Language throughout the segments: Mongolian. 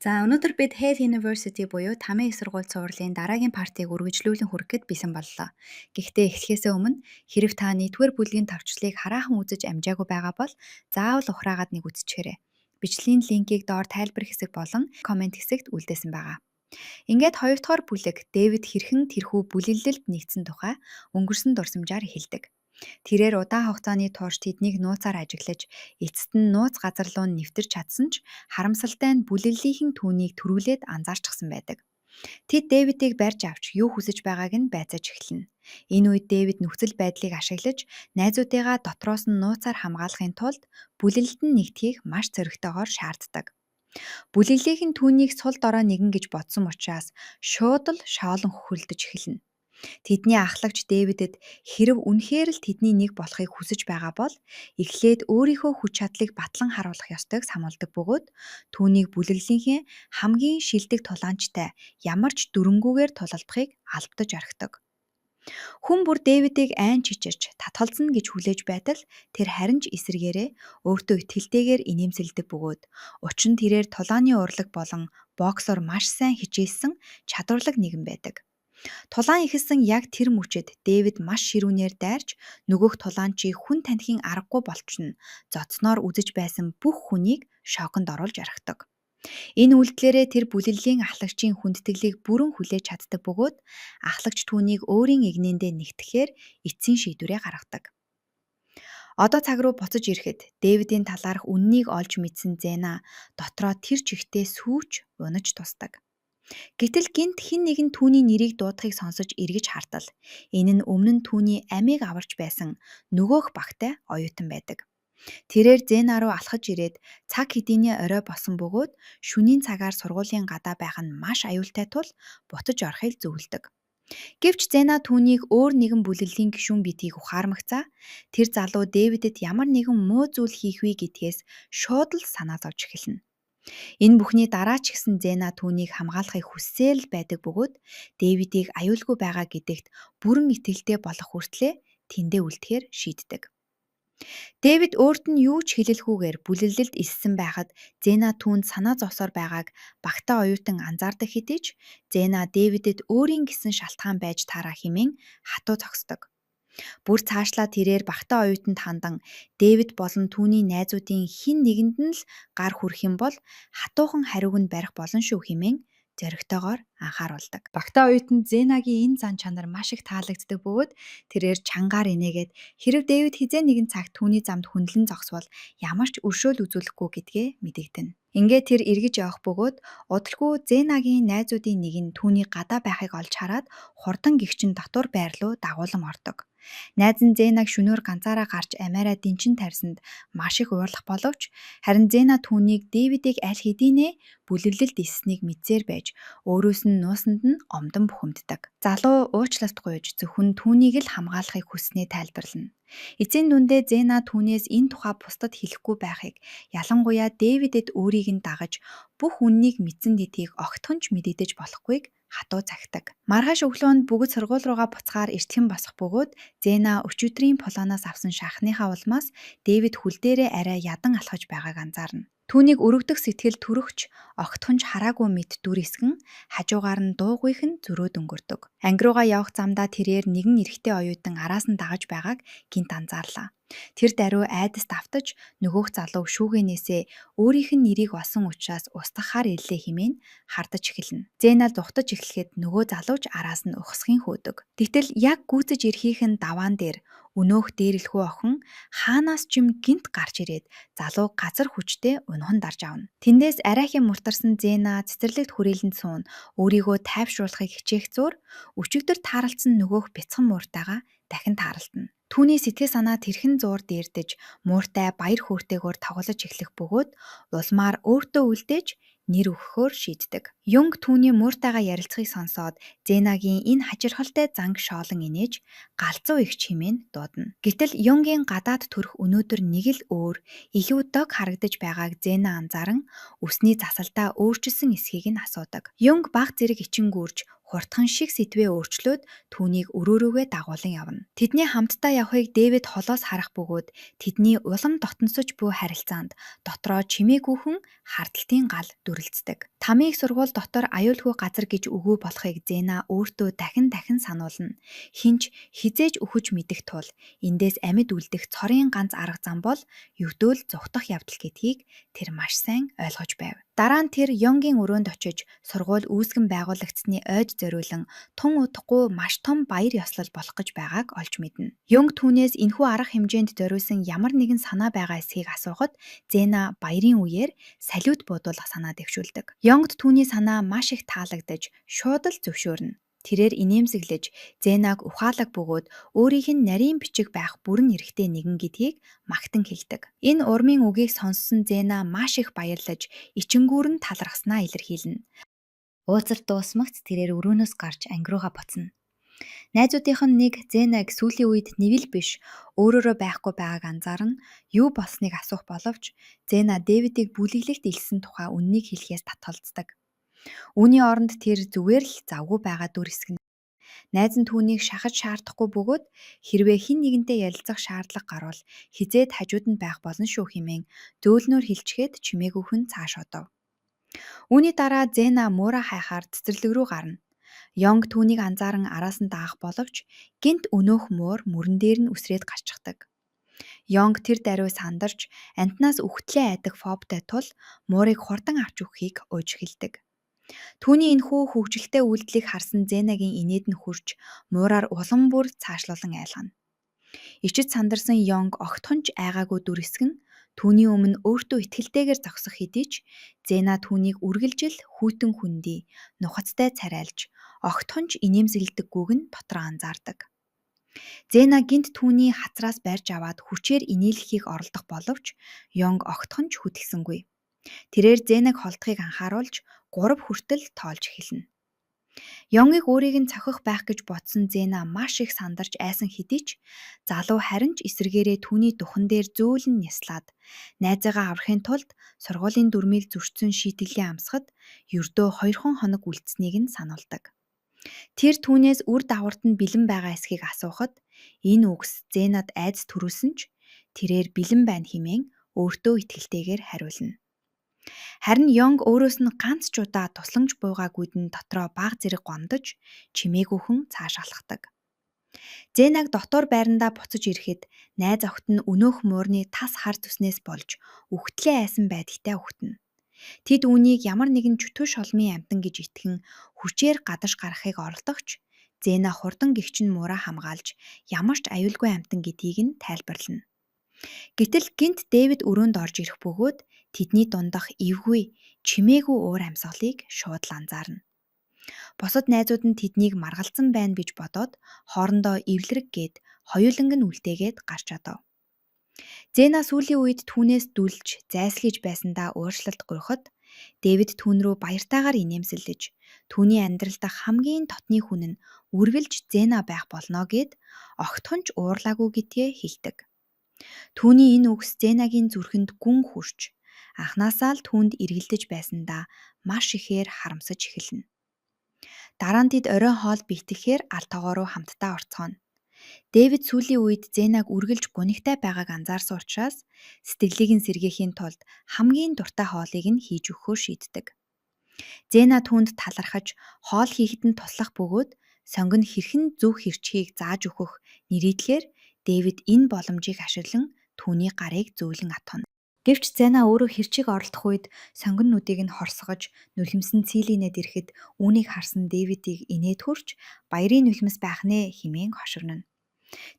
За өнөөдөр бид Hale University буюу Тамийн их сургууль цувралын дараагийн партийг үргэлжлүүлэн хүрэхэд бэлэн боллоо. Гэхдээ эхлэхээс өмнө хэрэв та нэгдүгээр бүлгийн товчлыг хараахан үзэж амжаагүй байгаа бол заавал ухраагаад нэг үзчихээрэй. Бичлэгийн линкийг доор тайлбар хэсэг болон комент хэсэгт үлдээсэн байгаа. Ингээд хоёр дахь бүлэг Дэвид хэрхэн тэрхүү бүлэглэлд нэгдсэн тухай өнгөрсөн дурсамжаар хэлдэг. Тэрээр удаан хугацааны турш тэднийг нууцаар ажиглаж, эцэст нь нууц газар руу нэвтэрч чадсан ч харамсалтай нь бүлэглэлийнхэн түүнийг түрүүлээд анзаарчихсан байдаг. Тэд Дэвидийг барьж авч юу хүсэж байгааг нь байцааж эхэлнэ. Энэ үед Дэвид нөхцөл байдлыг ашиглаж, найзуудыгаа дотроос нь нууцаар хамгаалахын тулд бүлэглэлд нь нэгдхийг маш зоригтойгоор шаарддаг. Бүлэглийнхэн түүнийг сул дорой нэгэн гэж бодсон учраас шууд л шоолон хөхөрлөдөж эхэлнэ. Тэдний ахлагч Дэвидэд хэрэв үнэхээр л тэдний нэг болохыг хүсэж байгаа бол эхлээд өөрийнхөө хүч чадлыг батлан харуулах ёстойг сануулдаг бөгөөд түүнийг бүлэглэлийнхээ хамгийн шилдэг тулаанчтай ямар ч дүрэнгүйгээр тулалдахыг албадаж орхидог. Хүн бүр Дэвидийг айн чичирч татгалзна гэж хүлээж байтал тэр харин ч эсрэгээрээ өөртөө итгэлтэйгээр инээмсэлдэг бөгөөд учир нь тэрээр тулааны урлаг болон боксоор маш сайн хичээсэн чадварлаг нэгэн байдаг. Тулаан ихэлсэн яг тэр мөчөд Дэвид маш ширүүнээр дайрч нөгөөх тулаанчийг хүн танихын аргагүй болчихно зодсноор үзэж байсан бүх хүнийг шоконд оруулж орхидог. Энэ үйлдэлээрээ тэр бүлэглэлийн ахлагчийн хүндэтгэлийг бүрэн хүлээж чаддаг бөгөөд ахлагч түүнийг өөрийн игнэндээ нэгтгэхээр эцсийн шийдвэрээ гаргадаг. Одоо цаг руу буцаж ирэхэд Дэвидийн талаарх үннийг олж мэдсэн Зена дотроо тэр чигтээ сүүч унаж тусдаг. Гэтэл гэнт хэн нэгэн түүний нэрийг дуудахыг сонсож эргэж хартал энэ нь өмнө нь түүний амийг аварч байсан нөгөөх багтай оюутан байдаг. Тэрээр Зена руу алхаж ирээд цаг хэдийний орой босон бөгөөд шөнийн цагаар сургуулийн гадаа байх нь маш аюултай тул буцаж орохыг зөвлөдөг. Гэвч Зена түүнийг өөр нэгэн бүлэглэлийн гишүүн битийг ухаармагцаа тэр залуу Дэвидэд ямар нэгэн муу зүйл хийх вэ гэдгээс шууд л санаа зовж эхэлнэ. Энэ бүхний дараа ч гэсэн Зена түүнийг хамгаалахыг хүссээр л байдаг бөгөөд Дэвидийг аюулгүй байгаа гэдэгт бүрэн итгэлтэй болох хүртлээр тэндээ үлдэхээр шийддэг. Дэвид өөрт нь юу ч хэлэлгүйгээр бүлэглэлд элсэн байхад Зена түүнд санаа зовсоор байгааг багтаа оюутан анзаардаг хэдий ч Зена Дэвидэд өөрийн гэсэн шалтгаан байж таараа хэмээн хатуу зогсдог. Бүр цаашлаа тэрээр багтаа оюутанд хандан Дэвид болон түүний найзуудын хэн нэгэнд нь л гар хүрэх юм бол хатуухан хариуг нь барих болно шүү хэмээн зоригтойгоор анхааруулдаг. Багтаа оюутанд Зенагийн энэ зан чанар маш их таалагддаг бөгөөд тэрээр чангаар инээгээд хэрэв Дэвид хизээ нэгэн цагт түүний замд хөндлөн зогсвол ямар ч өршөөл үзүүлэхгүй гэдгээ мэдэгдэнэ. Ингээд тэр эргэж явах бөгөөд удалгүй Зенагийн найзуудын нэг нь түүний гадаа байхыг олж хараад хурдан гэгчин дотор байр руу дагуулan ордог. Найз нь Зенаг шөнөөр ганцаараа гарч амиараа дэнчин тарьсанд маш их уурлах боловч харин Зена түүнийг Дэвидийг аль хэдийнэ бүлэглэлд элснийг мэдсээр байж өөрөөс нь нуусанд нь омдон бухимддаг. Залуу уучлалт гуйж зөвхөн түүнийг л хамгаалахыг хүснээ тайлбарлана. Эцсийн дүндээ Зена түүнээс энэ тухай бусдад хэлэхгүй байхыг ялангуяа Дэвидэд өөрийг нь дагаж бүх үннийг мэдсэн гэдгийг огтхон ч мэдэгдэж болохгүйг хатуу цагтаг. Маргааш өглөөнд бүгд сургууль руугаа буцахаар эртхэн босох бөгөөд Зена өчигдрийн планоос авсан шахныхаа улмаас Дэвид хүл дээрээ арай ядан алхаж байгааг анзаарна. Түүнийг өргөдөх сэтгэл төрөгч огтхон ч хараагүй мэд дүр эсгэн хажуугаар нь дуугүйхэн зөрөөд өнгөрдөг. Анги руугаа явах замдаа тэрээр нэгэн эрэгтэй оюутан араас нь дагаж байгааг гинт анзаарлаа. Тэр даруй айдаст автаж нөгөөх залуу шүүгэнээсээ өөрийнх нь нэрийг олсон учраас устгахаар ирлээ хэмээн хардаж эхэлнэ. Зена зүхтаж эхлэхэд нөгөө залууч араас нь ухсхийн хөөдөг. Гэтэл яг гүйцэж ирэхийнхэн даваан дээр өнөөх дээрлэхүү охин хаанаас ч юм гинт гарч ирээд залуу газар хүчтэй унхан дарж авна. Тэндээс арайхийн мултарсан Зена цэцэрлэгт хүрээлэнд суун өөрийгөө тайвшруулахыг хичээх зуур өчигдөр тааралцсан нөгөөх бяцхан мууртайгаа дахин тааралдана. Түүний сэтгэл санаа тэрхэн зуур дээрдэж мууртай баяр хөөртэйгээр тоглож эхлэх бөгөөд улмаар өөртөө үлдээж нэр өгөхөөр шийддэг. Юнг түүний мууртайгаа ярилцахыг сонсоод Зенагийн энэ хачирхалтай занг шоолон инээж галзуу их чимээн дуудана. Гэтэл Юнгийн гадаад төрх өнөөдөр нэг л өөр илүү дог харагдаж байгааг Зена анзааран өсний засалтаа өөрчилсөн эсхийг нь асуудаг. Юнг баг зэрэг ичингүүрж Хурдхан шиг сэтвээ өөрчлөөд түүнийг өрөөрөөгөө дагуулan явна. Тэдний хамтдаа явахыг Дэвид холоос харах бөгөөд тэдний улам дотносож буй харилцаанд дотроо чимээгүйхэн хардталтын гал дүрлцдэг. Тамиг сургууль дотор аюулгүй газар гэж өгөө болохыг Зена өөртөө дахин сануулна. Хинч хизээж өхөж мэдэх тул эндээс амьд үлдэх цорын ганц арга зам бол өвдөөл зүхтах явдал гэдгийг тэр маш сайн ойлгож байв. Дараа нь тэр Йонгийн өрөөнд очиж сургууль үүсгэн байгуулагдсны ойд зориулан тун удахгүй маш том баяр ёслол болох гэж байгааг олж мэднэ. Йонг түүнээс энэхүү арга хэмжээнд зориулсан ямар нэгэн санаа байгаа эсхийг асуухад Зена баярын үеэр салют буудуулах санаа дэвшүүлдэг. Йонгд түүний санаа маш их таалагдаж шууд л зөвшөөрнө. Тэрээр инээмсэглэж Зенаг ухаалаг бөгөөд өөрийнх нь нарийн бичиг байх бүрэн эрхтэй нэгэн гэдгийг магтан хэлдэг. Энэ урмын үгийг сонссон Зена маш их баярлаж ичингүүрэн талархснаа илэрхийлнэ. Уулзалт дуусмагц тэрээр өрөөнөөс гарч анги руугаа буцна. Найзуудынх нь нэг Зенаг сүүлийн үед нэвэл биш өөрөөрөө байхгүй байгааг анзаарна. Юу болсныг асуух боловч Зена Дэвидийг бүлэглэлт илсэн тухай үннийг хэлэхээс татгалздаг. Үүний оронд тэр зүгээр л завгүй байгаа дүр эсгэнэ. Найз нь түүнийг шахаж шаардахгүй бөгөөд хэрвээ хэн нэгэнтэй ярилцах шаардлага гарвал хизээд хажууд нь байх болно шүү хэмээн зөөлнөөр хэлчихэд чимээгүйхэн цааш одов. Үүний дараа Зена муура хайхаар цэцэрлэг рүү гарна. Йонг түүнийг анзааран араас нь даах боловч гинт өнөөх муур мөрөн дээр нь үсрээд гарчихдаг. Йонг тэр даруй сандарч амтнаас үхтлээ айдаг фобтой тул муурыг хурдан авч өгөхийг уйж эхэлдэг. Түүний энэхүү хөвгөлтэй үйлдэлийг харсан Зенагийн инээд нь хурж муураар улам бүр цаашлуулан айлгана. Ичид сандарсан Йонг огтхонч айгаагүй дүр эсгэн түүний өмнө өөртөө итгэлтэйгээр зогсох хэдий ч Зена түүнийг үргэлжил хүйтэн хүндий, нухацтай царайлж, огтхонч инээмсэглэдэггүйг нь дотроо анзаардаг. Зена гинт түүний хацраас барьж аваад хүчээр инээлхийг оролдох боловч Йонг огтхонч хүтэлсэнгүй. Тэрээр Зенаг холдохыг анхааруулж 3 хүртэл тоолж эхэлнэ. Йонгийг өөрийг нь цохих байх гэж бодсон Зена маш их сандарч айсан хэдий ч залуу харин ч эсэргээрээ түүний духан дээр зөөлөн няслаад найзаагаа аврахын тулд сургуулийн дүрмийг зөрчсөн шийтгэлээ амсахад ердөө 2 хоног үлдсэнийг нь сануулдаг. Тэр түүнээс үр дагаварт нь бэлэн байгаа эсхийг асуухад энэ үгс Зенад айдас төрүүлсэн ч тэрээр бэлэн байна хэмээн өөртөө итгэлтэйгээр хариулна. Харин Йонг өөрөөс нь ганц ч удаа тусламж буйгаагүйд нь дотроо баг зэрэг гомдож чимээгүйхэн цааш алхдаг. Зенаг дотор байрандаа буцаж ирэхэд найз охид нь өнөөх муурны тас хар зүснээс болж үхтлээ айсан байдагтай үхтэнэ. Тэд үүнийг ямар нэгэн чөтгөр шолмын амтан гэж итгэн хүчээр гадаж гарахыг оролдогч Зена хурдан гэгчин муураа хамгаалж ямар ч аюулгүй амтан гэдгийг нь тайлбарлана. Гэтэл гинт Дэвид өрөөнд орж ирэх бөгөөд тэдний дундах эвгүй, чимээгүй уур амьсгалыг шууд л анзаарна. Бусад найзууд нь тэднийг маргалцсан байна гэж бодоод хоорондоо эвлэрэг гээд хоёуланг нь үлдээгээд гарч одов. Зена сүүлийн үед түүнээс дүлж, зайлсхийж байсандаа ууршлалт гуйхад Дэвид түүн рүү баяртайгаар инээмсэлж, түүний амьдрал дахь хамгийн дотны хүн нь үргэлж Зена байх болно гэд огтхонч уурлаагүй гэдгээ хэлдэг. Түүний энэ үгс Зенагийн зүрхэнд гүн хүрч, анхнаасаа л түүнд эргэлдэж байсандаа маш ихээр харамсаж эхэлнэ. Дараа нь тэд оройн хоол бийтгэхээр алт тоогоо руу хамтдаа орцгооно. Дэвид сүүлийн үед Зенаг үргэлж гунигтай байгааг анзаарсан учраас сэтгэлийг нь сэргээхийн тулд хамгийн дуртай хоолыг нь хийж өгөхөөр шийддэг. Зена түүнд талархаж хоол хийхэд нь туслах бөгөөд сонгон хэрхэн зөв хэрчхийг зааж өгөх нэрийдлэр Дэвид энэ боломжийг ашиглан түүний гарыг зөөлөн атгана. Гэвч Зена өөрөө хэрчийг оролдох үед сонгон нүдийг нь хорсгож нүлхэмсэн цийлийнэд ирэхэд үүнийг харсан Дэвидийг инээд хүрч баярын нүлхэмс байх нэ хэмээн хоширно.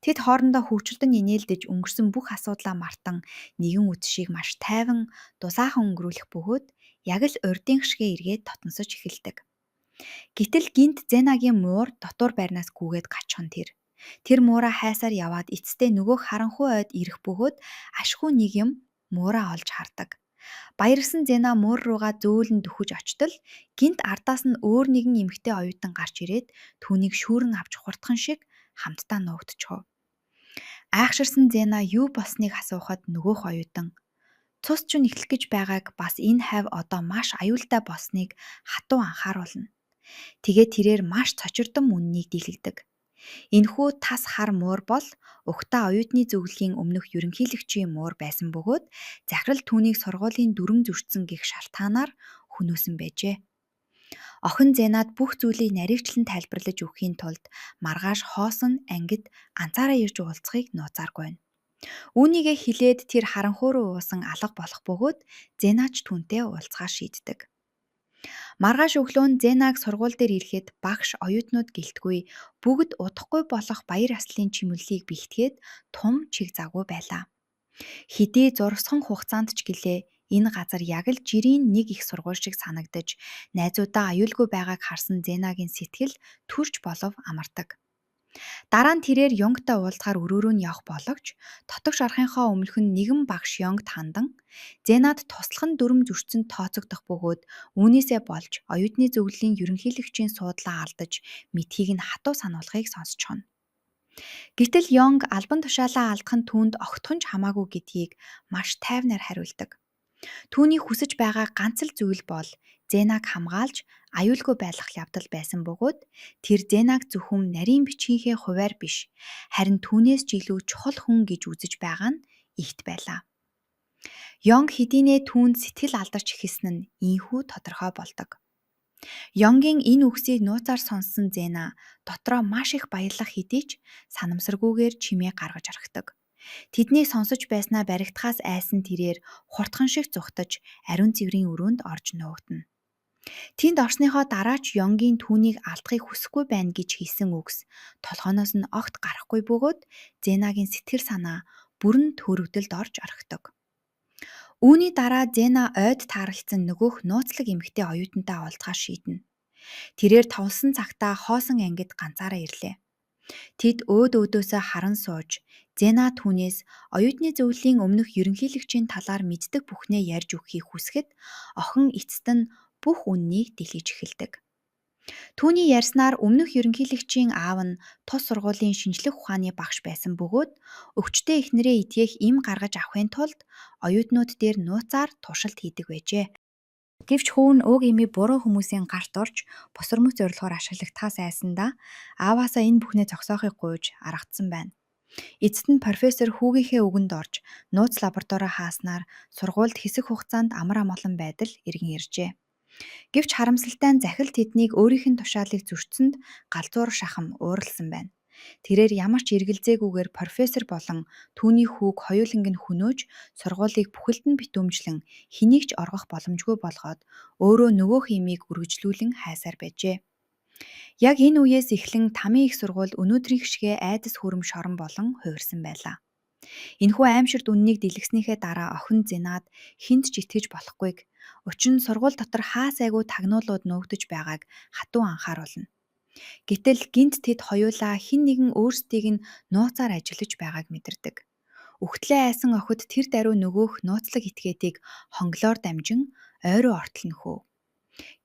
Тэд хоорондоо хөвчлөлтөн инээлдэж өнгөрсөн бүх асуудлаа мартан нэгэн үдшийг маш тайван дусаахан өнгөрүүлэх бөгөөд яг л урдын гшгээ эргээд дотносож эхэлдэг. Гэтэл гинт Зенагийн муур дотор байрнаас гүгээд гачхан тэр. Тэр муураа хайсаар яваад эцэстээ нөгөө харанхуй ойд ирэх бөгөөд ашгүй нэг юм муураа олж хардаг. Баярсан Зена муур руугаа зөөлөн дөхөж очтол гинт ардаас нь өөр нэгэн эмэгтэй оюутан гарч ирээд түүнийг шүүрэн авч хурдхан шиг хамтдаа нуугдчихв. Айхширсан Зена юу болсныг асуухад нөгөөх оюутан цус ч эхлэх гэж байгааг бас энэ хавь одоо маш аюултай болсныг хатуу анхааруулна. Тэгээд тэрээр маш цочирдон үннийг дийлэгдэг. Энэхүү тас хар муур бол Угтаа оюутны зөвлөлийн өмнөх ерөнхийлөгчийн муур байсан бөгөөд захирал түүнийг сургуулийн дүрм зөрчсөн гэх шалтгаанаар хөнөөсөн байжээ. Охин Зенад бүх зүйлийг нарийвчлан тайлбарлаж өгөхийн тулд маргааш хоосон ангид ганцаараа ирж уулзахыг нууцааргүй байна. Үүнийгээ хэлээд тэр харанхуй руу уусан алга болох бөгөөд Зенач түүнтэй уулзахаар шийддэг. Маргааш өглөө нь Зенаг сургууль дээр ирэхэд багш оюутнууд гэлтгүй бүгд удахгүй болох баяр ёслолын чимэглэлийг бэлтгээд тум чиг завгүй байлаа. Хэдий зурсхан хугацаанд ч гэлээ энэ газар яг л жирийн нэг их сургууль шиг санагдаж найзуудаа аюулгүй байгааг харсан Зенагийн сэтгэл төрж болов амардаг. Дараа нь тэрээр Ёнгтой уулзахаар өрөөрөө нь явах боловч дотогш орохынхоо өмнөх нь нэгэн багш Ёнгт хандан Зенад туслах нь дүрм зөрчсөнд тооцогдох бөгөөд үүнээсээ болж оюутны зөвлөлийн ерөнхийлөгчийн суудлаа алдаж мэдхийг нь хатуу сануулгыг сонсч хонно. Гэтэл Ёнг албан тушаалаа алдах нь түүнд огтхон ч хамаагүй гэдгийг маш тайвнаар хариулдаг. Түүний хүсэж байгаа ганц л зүйл бол Зенаг хамгаалж аюулгүй байлгах явдал байсан бөгөөд тэр Зенаг зөвхөн нарийн бичгийнхээ хуваар биш харин түүнээс ч илүү чухал хүн гэж үзэж байгаа нь ихт байлаа. Ёнг хэдийнэ түүнд сэтгэл алдарч эхэлсэн нь ийхүү тодорхой болдог. Ёнгийн энэ үгсийг нууцаар сонссон Зена дотроо маш их баярлах хэдий ч санамсаргүйгээр чимээ гаргаж орхидог. Тэднийг сонсож байснаа баригдахаас айсан тэрээр хурдхан шиг зүхтаж ариун цэврийн өрөөнд орж нуугдана. Тэнд орсныхоо дараа ч Ёнгийн түүнийг алдахыг хүсэхгүй байна гэж хэлсэн үгс толгойноос нь огт гарахгүй бөгөөд Зенагийн сэтгэл санаа бүрэн төрөвдөлд орж орхидог. Үүний дараа Зена ойд тааралцсан нөгөөх нууцлаг эмэгтэй оюутантай уулзахаар шийднэ. Тэрээр товлсон цагтаа хоосон ангид ганцаараа ирлээ. Тэд өөдөөсөө харан сууж Зена түүнээс оюутны зөвлөлийн өмнөх ерөнхийлөгчийн талаар мэддэг бүхнээ ярьж өгөхийг хүсгэд охин эцэст нь бүх үннийг дэлгэж эхэлдэг. Түүний ярьснаар өмнөх ерөнхийлөгчийн аав нь тус сургуулийн шинжлэх ухааны багш байсан бөгөөд өвчтөе эхнэрээ итгээх эм гаргаж авахын тулд оюутнууд дээр нууцаар туршилт хийдэг байжээ. Гэвч хүүн уг эмээ буруу хүмүүсийн гарт орж босромог зорилгоор ашиглагдахаас айсандаа ааваасаа энэ бүхнээ зогсоохыг гуйж аргацсан байна. Эцэст нь профессор хүүгийнхээ үгэнд орж нууц лабораторио хааснаар сургуульд хэсэг хугацаанд амар амгалан байдал иргэн иржээ. Гэвч харамсалтай нь захирал тэднийг өөрийнх нь тушаалыг зөрчсөнд галзуур шахам ууралсан байна. Тэрээр ямар ч эргэлзээгүйгээр профессор болон түүний хүүг хоёуланг нь хөнөөж сургуулийг бүхэлд нь битүүмжлэн хэнийг ч оргох боломжгүй болгоод өөрөө нөгөөх эмийг үргэлжлүүлэн хайсаар байжээ. Яг энэ үеэс эхлэн тамийн их сургууль өнөөдрийн шигэ айдас хүрэм шорон болон хувирсан байлаа. Энэхүү аимширт үннийг дэлгэснийхээ дараа охин Зенад хүнд ч итгэж болохгүйг, учир нь сургууль дотор хаа сайгүй тагнуулууд нуугдаж байгааг хатуу анхааруулна. Гэтэл гинт тэд хоёулаа хэн нэгэн өөрсдийг нь нууцаар ажиглаж байгааг мэдэрдэг. Үхтлээ айсан охид тэр даруй нөгөөх нууцлаг этгээдийг хонглоор дамжин ойроо ортолно хөө.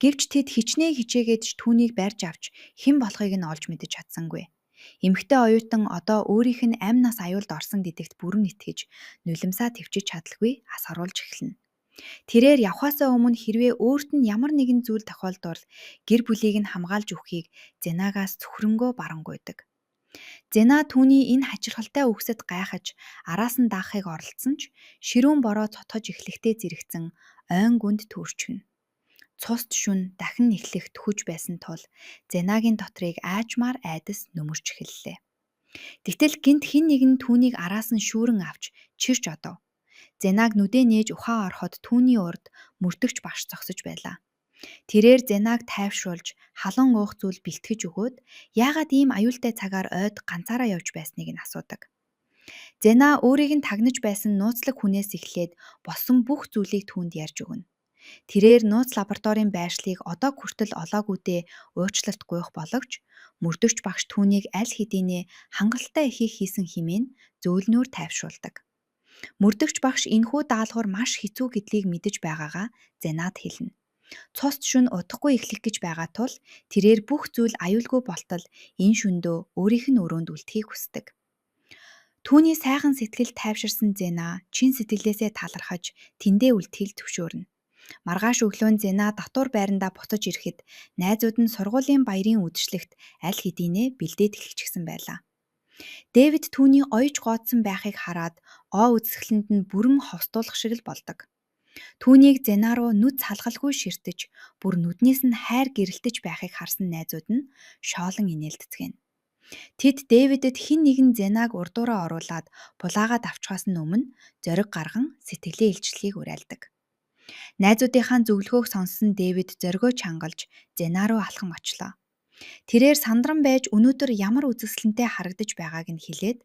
Гэвч тэд хичнээн хичээгээд ч түүнийг барьж авч хэн болохыг нь олж мэдэж чадсангүй. Эмэгтэй оюутан одоо өөрийнх нь амь нас аюулд орсон гэдэгт бүрэн итгэж нулимсаа төвчиж чадалгүй асгаруулж эхэлнэ. Тэрээр явхаасаа өмнө хэрвээ өөрт нь ямар нэгэн зүйл тохиолдвол гэр бүлийг нь хамгаалж өгөхийг Зенагаас цөхрөнгөө барангуйдаг. Зена түүний энэ хачирхалтай үгсэд гайхаж араас нь даахыг оролдсон ч ширүүн бороо цотгож эхлэхдээ зэрэгцэн ойн гүнд төрчгөнө. Цусд шүн дахин эхлэх төхөж байсан тул Зенагийн дотрыг аажмаар айдас нөмөрч эхэллээ. Гэтэл гинт хэн нэгэн түүнийг араас нь шүүрэн авч чирч одов. Зенаг нүдээ нээж ухаан ороход түүний урд мөрдөгч багш зогсож байлаа. Тэрээр Зенаг тайвшруулж халуун уух зүйл бэлтгэж өгөөд яагаад ийм аюултай цагаар ойд ганцаараа явж байсныг нь асуудаг. Зена өөрийг нь тагнаж байсан нууцлаг хүнээс эхлээд болсон бүх зүйлийг түүнд ярьж өгнө. Тэрээр нууц лабораторийн байршлыг одоо хүртэл олоогүйдээ уучлалт гуйх боловч мөрдөгч багш түүнийг аль хэдийнэ хангалттай ихийг хийсэн хэмээн зөөлнөөр тайвшруулдаг. Мөрдөгч багш энэхүү даалгавар маш хэцүү гэдгийг мэдэж байгаагаа Зенад хэлнэ. Цусд шүн удахгүй эхлэх гэж байгаа тул тэрээр бүх зүйл аюулгүй болтол энэ шөндөө өөрийнх нь өрөөнд үлдэхийг хүсдэг. Түүний сайхан сэтгэл тайвширсан Зена чин сэтгэлээсээ талархаж тэндээ үлдэхийг зөвшөөрнө. Маргааш өглөө Зена татвар байрандаа буцаж ирэхэд найзууд нь сургуулийн баярын үдшилтэд аль хэдийнэ бэлдээд эхэлчихсэн байлаа. Дэвид түүний оёж гоодсон байхыг хараад үзэсгэлэнд нь бүрэн ховстуулах шиг л болдог. Түүнийг Зена руу нүд салгалгүй ширтэж, бүр нүднээс нь хайр гэрэлтэж байхыг харсан найзууд нь шоолон инээлдэцгэнэ. Тэд Дэвидэд хэн нэгэн Зенаг урдуураа оруулаад булаагаад авчихаас нь өмнө зориг гарган сэтгэлийн илчлэгийг уриалдаг. Найзуудынхаа зөвлөгөөг сонссон Дэвид зоригоо чангалж Зена руу алхам очлоо. Тэрээр сандран байж өнөөдөр ямар үзэсгэлэнтэй харагдаж байгааг нь хэлээд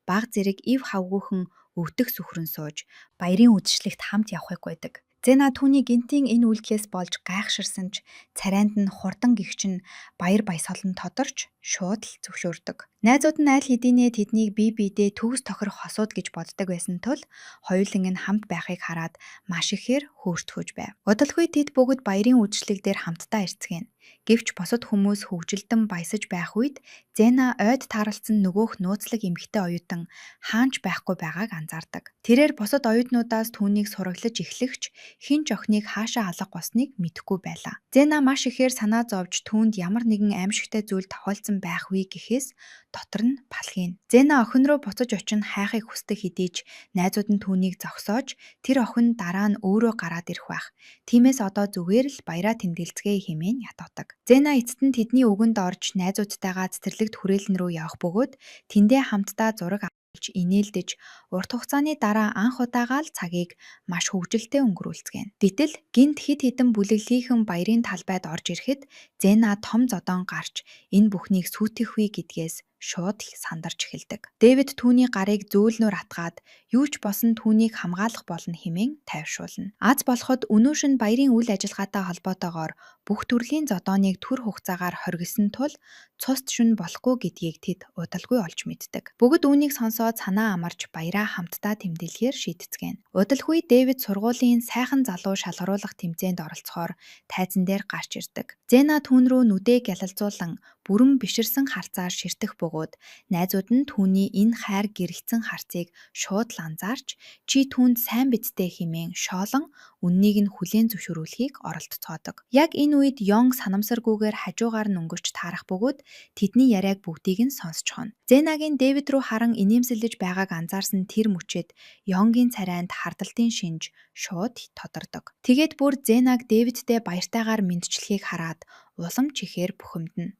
баг зэрэг ив хавгүйхэн өвдөх сүхрэн сууж баярын үдшилтэд хамт явахыг гуйдаг. Зена түүний гинтийн энэ үйлдэлээс болж гайхширсан ч царайнд нь хурдан гихчин баяр баясгалан тодорч шууд л зөвшөөрдөг. Найзууд нь аль хэдийнэ тэднийг бие биедээ төгс тохирох хосууд гэж боддог байсан тул хоёуланг нь хамт байхыг хараад маш ихээр хөөртгөж байв. Удалгүй тэд бүгд баярын үдшилтэг дээр хамтдаа ирцгэнэ. Гэвч бусад хүмүүс хөгжилдөн баясаж байх үед Зена ойд тааралцсан нөгөөх нууцлаг эмэгтэй оюутан хаанч байхгүй байгааг анзаардаг. Тэрээр бусад оюутнуудаас түүнийг сураглаж эхлэгч хэн ч охиныг хаашаа алга болсныг мэдэхгүй байлаа. Зена маш ихээр санаа зовж түүнд ямар нэгэн аимшигтай зүйл тохиолдсон байх вэ гэхээс дотор нь палхин. Зена охин руу буцаж очин хайхыг хүсдэг хэдий ч найзууд нь түүнийг зогсоож тэр охин дараа нь өөрөө гараад ирэх байх. Тиймээс одоо зүгээр л баяраа тэмдэглэцгээе хэмээн ятгадаг. Зена эцэст нь тэдний үгэнд орж найзуудтайгаа цэцэрлэгт хүрээлэн рүү явах бөгөөд тэндээ хамтдаа зураг авч инээлдэж урт хугацааны дараа анх удаага л цагийг маш хөвгөлтэй өнгөрүүлцгээв. Гэтэл гинт хэд хэдэн бүлэглийнхэн баярын талбайд орж ирэхэд Зена том зодон гарч энэ бүхнийг сүйтгэх вэ гэдгээс шууд их сандарч эхэлдэг. Дэвид түүний гарыг зөөлнөр атгаад юу ч босон түүнийг хамгаалах болно хэмээн тайвшруулна. Аз болоход өнөөшин баярын үйл ажиллагаатай холбоотойгоор бүх төрлийн зодооныг түр хугацаагаар хоригдсон тул цус шүн болохгүй гэдгийг тэд удалгүй олж мэддэг. Бүгд үүнийг сонсоод санаа амарч баяраа хамтдаа тэмдэглэхээр шийдэцгэнэ. Удалгүй Дэвид сургуулийн сайхан залуу шалгаруулах тэмцээнд оролцохоор тайзан дээр гарч ирдэг. Зена түүн рүү нүдээ гялалзуулан бүрэн биширсэн харцаар ширтэх бөгөөд найзууд нь түүний энэ хайр гэрэлтсэн харцыг шууд л анзаарч чи түүнд сайн бидтэй хэмээн шоолон үннийг нь хүлээн зөвшөөрүүлэхийг оролдцоодог. Яг энэ үед Йонг санамсаргүйгээр хажуугаар нь өнгөрч таарах бөгөөд тэдний яриаг бүгдийг нь сонсч хонно. Зенагийн Дэвид рүү харан инээмсэлж байгааг анзаарсан тэр мөчөд Йонгийн царайнд хардалтын шинж шууд тодордог. Тэгээд бүр Зенаг Дэвидтэй баяртайгаар мэдчилхийг хараад улам чихээр бухимдана.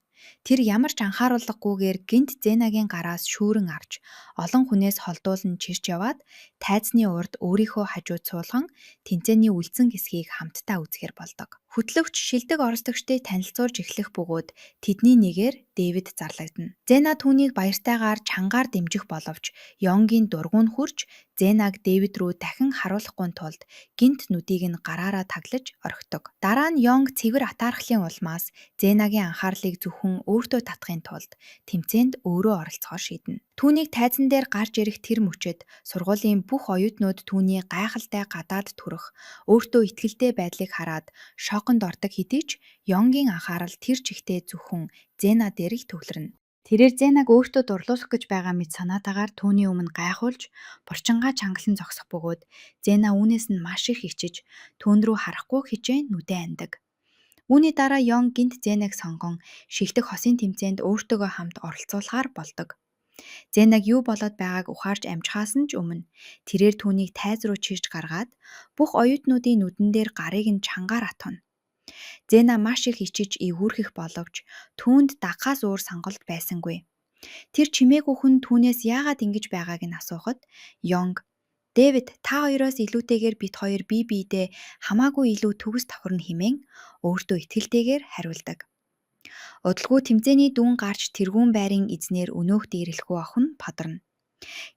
Тэр ямар ч анхааруулгагүйгээр гинт Зенагийн гараас шүүрэн авч олон хүнээс холдуулан чирч яваад тайзны урд өөрийнхөө хажууд суулган тэнцээний үлдсэн хэсгийг хамтдаа үзэхэр болдог. Хөтлөгч шилдэг оролцогчдыг танилцуулж эхлэх бөгөөд тэдний нэгээр Дэвид зарлагдана. Зена түүнийг баяртайгаар чангаар дэмжих боловч Йонгийн дургуун хурж Зенаг Дэвид рүү дахин харуулахгүй тулд гинт нүдийг нь гараараа таглаж орхидог. Дараа нь Йонг цэвэр атаархлын улмаас Зенагийн анхаарлыг зөвхөн өөртөө татахын тулд тэмцээнд өөрөө оролцохоор шийднэ. Түүнийг тайзан дээр гарч ирэх тэр мөчөд сургуулийн бүх оюутнууд түүний гайхалтай гадаад төрөх, өөртөө итгэлтэй байдлыг хараад шоконд ордог хэдий ч Йонгийн анхаарал тэр чигтээ зөвхөн Зена дээр л төвлөрнө. Тэрээр Зенаг өөртөө дурлуулах гэж байгаа мэт санаатаагаар түүний өмнө гайхуулж, булчингаа чангалан зогсох бөгөөд Зена үүнээс нь маш их ичиж, түүнд рүү харахгүй хичээн нүдээ андаг. Үүний дараа Йонг гинт Зенаг сонгон шилдэг хосын тэмцээнд өөртөөгөө хамт оролцуулахаар болдог. Зенаг юу болоод байгааг ухаарч амжихаас нь ч өмнө тэрээр түүнийг тайз руу чирч гаргаад бүх оюутнуудын нүдэн дээр гарыг нь чангаар атгана. Зена маш их ичиж эвгүүрхэх боловч түүнд дагахаас өөр сонголт байсангүй. Тэр чимээгүй хүн түүнээс яагаад ингэж байгааг нь асуухад Йонг Дэвид та хоёроос илүүтэйгээр бид хоёр бие биедээ хамаагүй илүү төгс тохирно хэмээн өөртөө итгэлтэйгээр хариулдаг. Удалгүй тэмцээний дүүн гарч тэргүүн байрын эзнэр өнөөхд ирэлгүй охин падарна.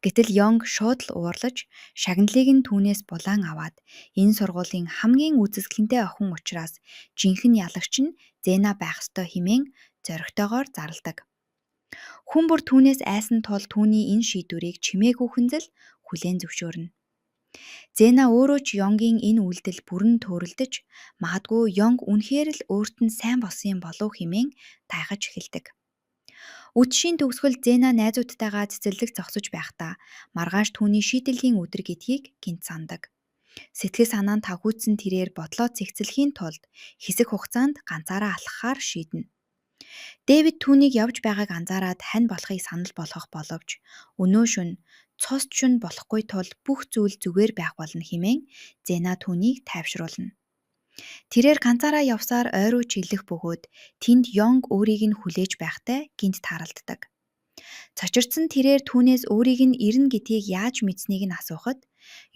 Гэтэл Йонг шууд л уурлаж шагналыг нь түүнээс булаан аваад энэ сургуулийн хамгийн үзэсгэлэнтэй охин учраас жинхэнэ ялагч нь Зена байх ёстой хэмээн зоригтойгоор зарладаг. Хүн бүр түүнээс айсан тул түүний энэ шийдвэрийг чимээгүй хүнзэл хүлээн зөвшөөрнө. Зена өөрөө ч Йонгийн энэ үйлдэл бүрэн төөрөлдөж магадгүй Йонг үнэхээр л өөрт нь сайн болсон юм болов хэмээн тайхаж эхэлдэг. Үдшийн төгсгөл Зена найзуудтайгаа цэцэрлэг зогсож байхдаа маргааш түүний шийдэлгийн өдөр гэдгийг гинт сандаг. Сэтгэл санаа нь тагүйдсэн тэрээр бодлоо цэгцлэхийн тулд хэсэг хугацаанд ганцаараа алхахаар шийднэ. Дэвид түүнийг явж байгааг анзаараад хань болохыг санал болгох боловч өнөө шөнө цос шөнө болохгүй тул бүх зүйл зүгээр байх болно хэмээн Зена түүнийг тайвшруулна. Тэрээр ганцаараа явсаар ойр руу чиглэх бөгөөд тэнд Йонг өөрийг нь хүлээж байхтай гинт тааралддаг. Цочирдсан тэрээр түүнээс өөрийг нь ирнэ гэдгийг яаж мэдснийг нь асуухад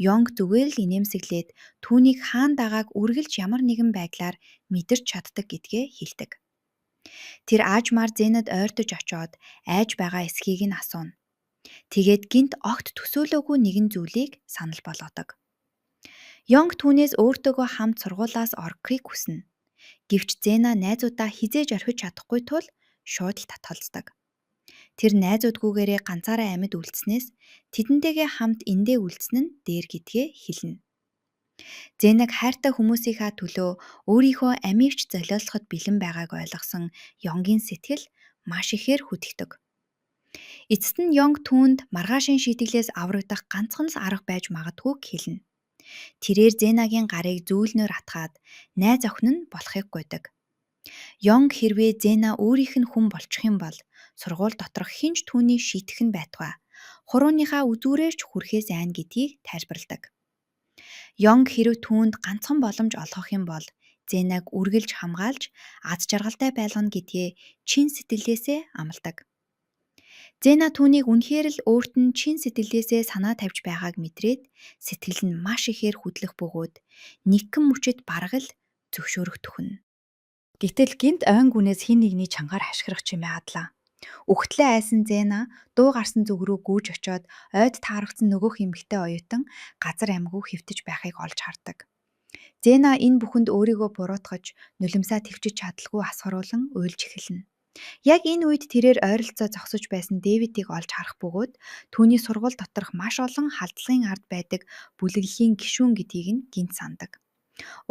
Йонг зүгээр л инээмсэглээд түүнийг хаан дагааг үргэлж ямар нэгэн байдлаар мэдэрч чаддаг гэдгээ хэлдэг. Тэр аажмаар Зенад ойртож очоод айж байгаа эсхийг нь асууна. Тэгээд гинт огт төсөөлөөгүй нэгэн зүйлийг санал болгодог. Йонг түүнээс өөртөөгөө хамт сургуулаас орохыг хүснэ. Гэвч Зена найзуудаа хизээж орхиж чадахгүй тул шууд л татгалздаг. Тэр найзуудгүйгээрээ ганцаараа амьд үлдснээс тэдэнтэйгээ хамт эндээ үлдсэн нь дээр гэдгээ хэлнэ. Зенаг хайртай хүмүүсийнхаа төлөө өөрийнхөө амиевч золиослоход бэлэн байгааг ойлгосон Йонгийн сэтгэл маш ихээр хүндэтдэг. Эцэст нь Йонг түүнд маргаашийн шийтгэлээс аврагдах ганцхан л арга байж магадгүйг хэлнэ. Тэрээр Зенагийн гарыг зүүлнээр атгаад найз охин нь болохыг гуйдаг. Йонг хэрвээ Зена өөрийнх нь хүн болчих юм бол сургууль доторх хинч түүний шийтгэх нь байтугай. Хурууныхаа үзүүрээрч хүрэхээс айна гэдгийг тайлбарладаг. Йонг хэрв түүнд ганцхан боломж олгох юм бол Зенаг үргэлж хамгаалж аз жаргалтай байлгана гэдгээ чин сэтгэлээсээ амладаг. Зена түүнийг үнэхээр л өөрт нь чин сэтгэлээсээ санаа тавьж байгааг мэдрээд сэтгэл нь маш ихээр хөдлөх бөгөөд нэгэн мөчөд бараг л зөвшөөрөх төхнө. Гэтэл гинт ойн гүнээс хин нэгний чангаар хашгирах чимээ хадлаа. Үхтлээ айсан Зена дуу гарсан зүг рүү гүйж очоод ойд таарагдсан нөгөөх эмэгтэй оюутан газар амьгүй хэвтэж байхыг олж хардаг. Зена энэ бүхэнд өөрийгөө буруутгаж нулимсаа төвчж чадалгүй асгаруулan уйлж эхэлнэ. Яг энэ үед тэрээр ойролцоо зогсож байсан Дэвидийг олж харах бөгөөд түүний сургууль доторх маш олон халдлагын ард байдаг бүлэглэлийн гишүүн гэдгийг нь гинт сандаг.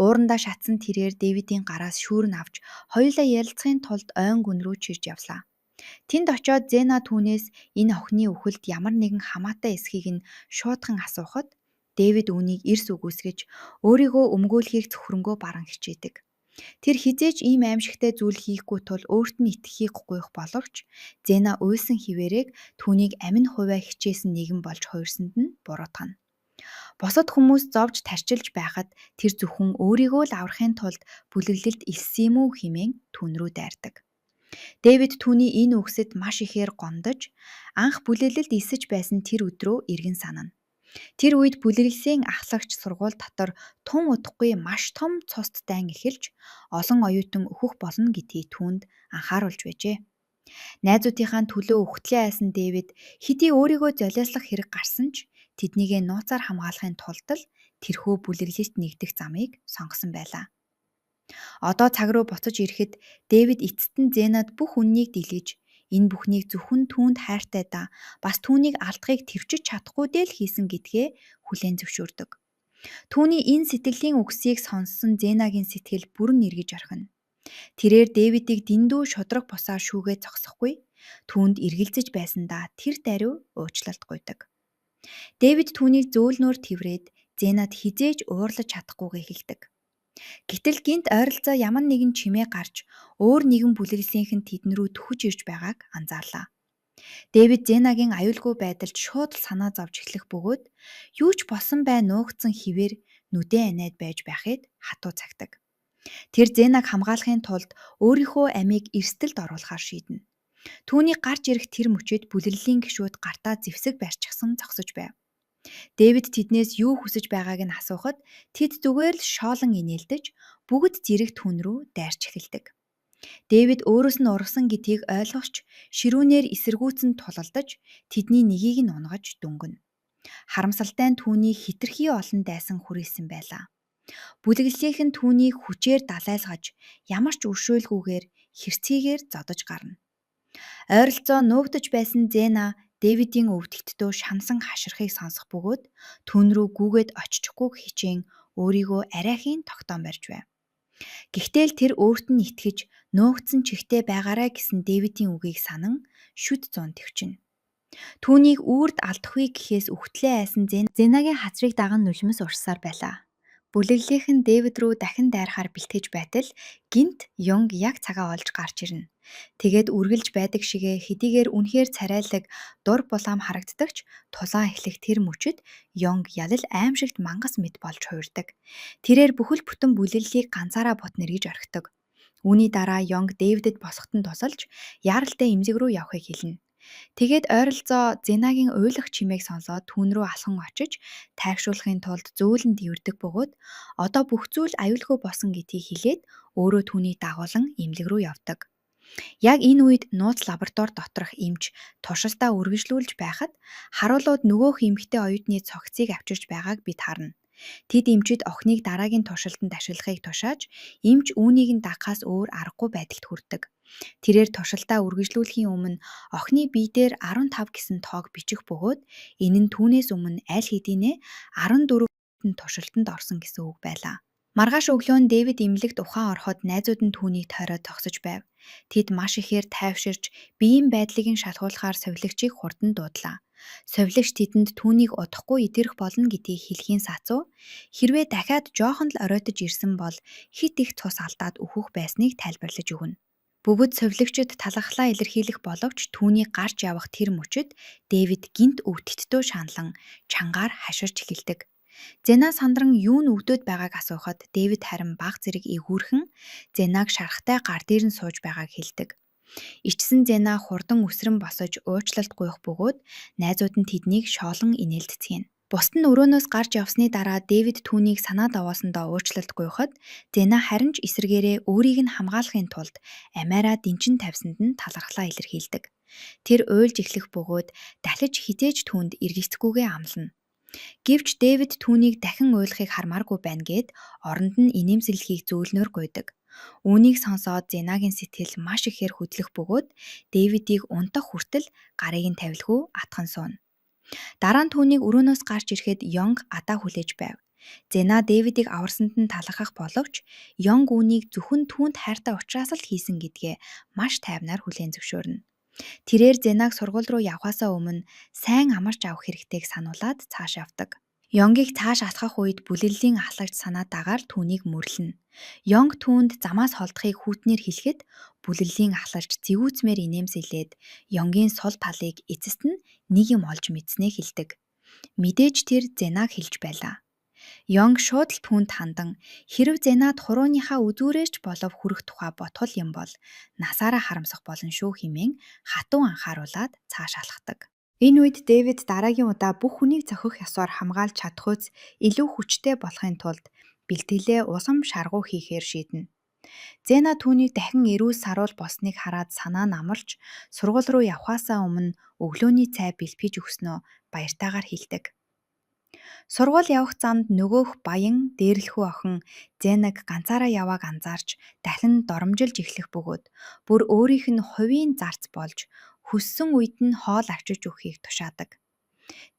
Уурандаа шатсан тэрээр Дэвидийн гараас шүүрэн авч хоёулаа ярилцахын тулд ойн гүн рүү чирж явлаа. Тэнд очоод Зена түүнээс энэ охины үхэлд ямар нэгэн хамаатай эсхийг нь шуудхан асуухад Дэвид үүнийг эрс үгүйсгэж өөрийгөө өмгөөлөхийг зөвхөрөнгөө баран хичээдэг. Тэр хизээж ийм аимшигтай зүйл хийхгүй тул өөрт нь итгэхийг гуйх боловч Зена уйлсан хിവэрэг түүнийг амин хувиа хичээсэн нэгэн болж хуурсанд нь буруутгана. Босод хүмүүс зовж тарчилж байхад тэр зөвхөн өөрийгөө л аврахын тулд бүлэглэлд илсэн юм уу хэмээн түүн рүү дайрдаг. Дэвид түүний энэ үгсэд маш ихээр гомдож анх бүлэглэлд илсэж байсан тэр өдрөө эргэн санана. Тэр үед бүлэглэлийн ахлагч сургууль дотор тун удахгүй маш том цус дайн эхэлж олон оюутан өөхөх болно гэдгийг түүнд анхааруулж байжээ. Найзуудынхаа төлөө үхтлээ айсан Дэвид хэдий өөрийгөө золиослох хэрэг гарсан ч тэднийгээ нууцаар хамгаалахын тулд л тэрхүү бүлэглэлд нэгдэх замыг сонгосон байлаа. Одоо цаг руу буцаж ирэхэд Дэвид эцэст нь Зенад бүх үннийг дэлгэж энэ бүхнийг зөвхөн түүнд хайртай да бас түүнийг алдахыг төвчж чадахгүй дээ л хийсэн гэдгээ хүлээн зөвшөөрдөг. Түүний энэ сэтгэлийн үгсийг сонссон Зенагийн сэтгэл бүрэн эргэж орхино. Тэрээр Дэвидийг дэндүү шудраг бусаа шүүгээ зогсохгүй түүнд эргэлзэж байсандаа тэр даруй уучлалт гуйдаг. Дэвид түүнийг зөөлнөөр тэврээд Зенад хизээж уурлаж чадахгүйгээ хэлдэг. Гэтэл гинт ойролцоо ямар нэгэн чимээ гарч өөр нэгэн бүлэглэлийнх нь тэдэн рүү төхөж ирж байгааг анзаарлаа. Дэвид Зенагийн аюулгүй байдалд шууд л санаа зовж эхлэх бөгөөд юу ч болсон бай нуугдсан хിവэр нүдэн анаад байж байхыг хатуу цагдаг. Тэр Зенаг хамгаалахын тулд өөрийнхөө амийг эрсдэлд оруулахар шийднэ. Түүний гарч ирэх тэр мөчөд бүлэглэлийн гишүүд гартаа зэвсэг барьчихсан зогсож байв. Дэвид тэднээс юу хүсэж байгааг нь асуухад тэд зүгээр л шоолон инээлдэж бүгд зэрэг түүн рүү дайрч эхэлдэг. Дэвид өөрөөс нь ургасан гэдгийг ойлгохч ширүүнээр эсэргүүцэн тулалдаж тэдний нэгийг нь унгаж дүнгэнэ. Харамсалтай нь түүний хитрхи олон дайсан хүрээсэн байлаа. Бүлэглэлийнх нь түүнийг хүчээр далайлгаж ямар ч өршөөлгүйгээр хэрцгийгээр зодож гарна. Ойролцоо нуугдаж байсан Зена Дэвидийн өвдөгтдөө шансан хаширхыг сонсох бөгөөд түүн рүү гүгээд очихгүй хичээн өөрийгөө арайхийн тогтоон барьж байв. Гэхдээ л тэр өөрт нь итгэж нуугдсан чихтэй байгаарай гэсэн Дэвидийн үгийг санан шүд зуун төвчнө. Түүнийг үрд алдахгүй гэхээс үхтлээ айсан Зенагийн хазрыг даган нулимс урсаар байлаа. Бүлэглийнхэн Дэвид рүү дахин дайрахаар бэлтгэж байтал гинт Йонг яг цагаа олж гарч ирнэ. Тэгээд үргэлж байдаг шигэ хэдийгээр үнэхээр царайлаг дур булаам харагддагч тулаан эхлэх тэр мөчөд Йонг ялал аимшигт мангас мэд болж хуурдаг. Тэрээр бүхэл бүтэн бүлэглэлийг ганцаараа бутна гэж орхидог. Үүний дараа Йонг Дэвидэд босготон тусалж яаралтай эмзэг рүү явахыг хэлнэ. Тэгээд ойролцоо Зенагийн уйлах чимээг сонсоод түүн рүү алхан очиж тайвшруулахын тулд зөөлөн дийвэрдэг бөгөөд одоо бүх зүйл аюулгүй болсон гэдгийг хэлээд өөрөө түүний дагуулan эмнэлэг рүү явдаг. Яг энэ үед нууц лаборатори доторх эмч туршилтаа үргэлжлүүлж байхад харуулууд нөгөөх эмэгтэй оюутны цогцыг авчирч байгааг бид харна. Тэд эмчид охиныг дараагийн туршилтанд ашиглахыг тушааж, эмч үүнийг нь дагахаас өөр аргагүй байдалд хүрдэг. Тэрээр туршилтаа үргэлжлүүлэхийн өмнө охины бие дээр 15 гэсэн тоог бичих бөгөөд энэ нь түүнээс өмнө аль хэдийнэ 14 туршилтанд орсон гэсэн үг байлаа. Маргааш өглөө нь Дэвид эмнэлэгт ухаан ороход найзууд нь түүнийг тойроод зогсож байв. Тэд маш ихээр тайвширч биеийн байдлыг нь шалгуулахаар совилогчийг хурдан дуудлаа. Совилогч тэдэнд түүнийг удахгүй идэрэх болно гэдгийг хэлхийн сацуу хэрвээ дахиад жоохон л оройтож ирсэн бол хит их цус алдаад өөхөх байсныг тайлбарлаж өгнө. Бөгөөд совилогчид талархлаа илэрхийлэх боловч түүнийг гарч явах тэр мөчөд Дэвид гинт өвдөлтөө шаналн чангаар хаширч эхэлдэг. Зена сандран юу нь өвдөд байгааг асуухад Дэвид харин баг зэрэг эвгүүрхэн Зенаг шарахтай гар дээр нь сууж байгааг хэлдэг. Ичсэн Зена хурдан үсрэн босож уучлалт гуйх бөгөөд найзууд нь тэднийг шоолон инээлдцгийнэ. Бусд нь өрөөнөөс гарч явсны дараа Дэвид түүнийг санаа зовоосондоо уучлалт гуйхад Зена харин ч эсрэгээрээ өөрийг нь хамгаалахын тулд амиараа дэнчин тавьсанд нь талархлаа илэрхийлдэг. Тэр уйлж эхлэх бөгөөд дахиж хизээж түүнд эргэцгүйгээ амлана. Гэвч Дэвид түүнийг дахин уйлахыг хармааргүй байна гэд оронд нь инээмсэглэхийг зөөлнөөр гуйдаг. Үүнийг сонсоод Зенагийн сэтгэл маш ихээр хөдлөх бөгөөд Дэвидийг унтах хүртэл гарыг нь тавилгүй атхан сууна. Дараа нь түүнийг өрөөнөөс гарч ирэхэд Йонг адаа хүлээж байв. Зена Дэвидийг аварсанд нь талархах боловч Йонг үүнийг зөвхөн түүнд хайртай учраас л хийсэн гэдгээ маш тайвнаар хүлээн зөвшөөрнө. Тэрээр Зенаг сургууль руу явхаасаа өмнө сайн амарч авах хэрэгтэйг сануулад цааш явдаг. Йонгийг цааш алхах үед бүлэглэлийн ахлагч санаа дагаар түүнийг мөрлөнө. Йонг түүнд замаас холдохыг хүүтнээр хэлэхэд бүлэглэлийн ахлагч зэвүүцмээр инээмсэлээд Йонгийн сул талыг эцэст нь нэг юм олж мэдснээ хэлдэг. Мэдээж тэр Зенаг хэлж байлаа. Йонг шууд л түүнд хандан хэрв Зенад хурууныхаа үзүүрээс ч болов хүрэх тухай ботхол юм бол насаараа харамсах болно шүү хэмээн хатуу анхааруулад цааш алхдаг. Энэ үед Дэвид дараагийн удаа бүх хүнийг зохих ёсоор хамгаалж чадхуйц илүү хүчтэй болохын тулд бэлтгэлээ усам шаргуу хийхээр шийднэ. Зена түүний дахин эрүүл саруул болсныг хараад санаа нь амарч сургууль руу явхаасаа өмнө өглөөний цай бэлтгэж өгснөө баяртайгаар хэлдэг. Сургууль явах замд нөгөөх баян дээрлэхүү охин Зенаг ганцаараа явааг анзаарч дахин доромжилж эхлэх бөгөөд бүр өөрийнх нь хувийн зарц болж хүссэн үед нь хоол авчиж өгөхийг тушаадаг.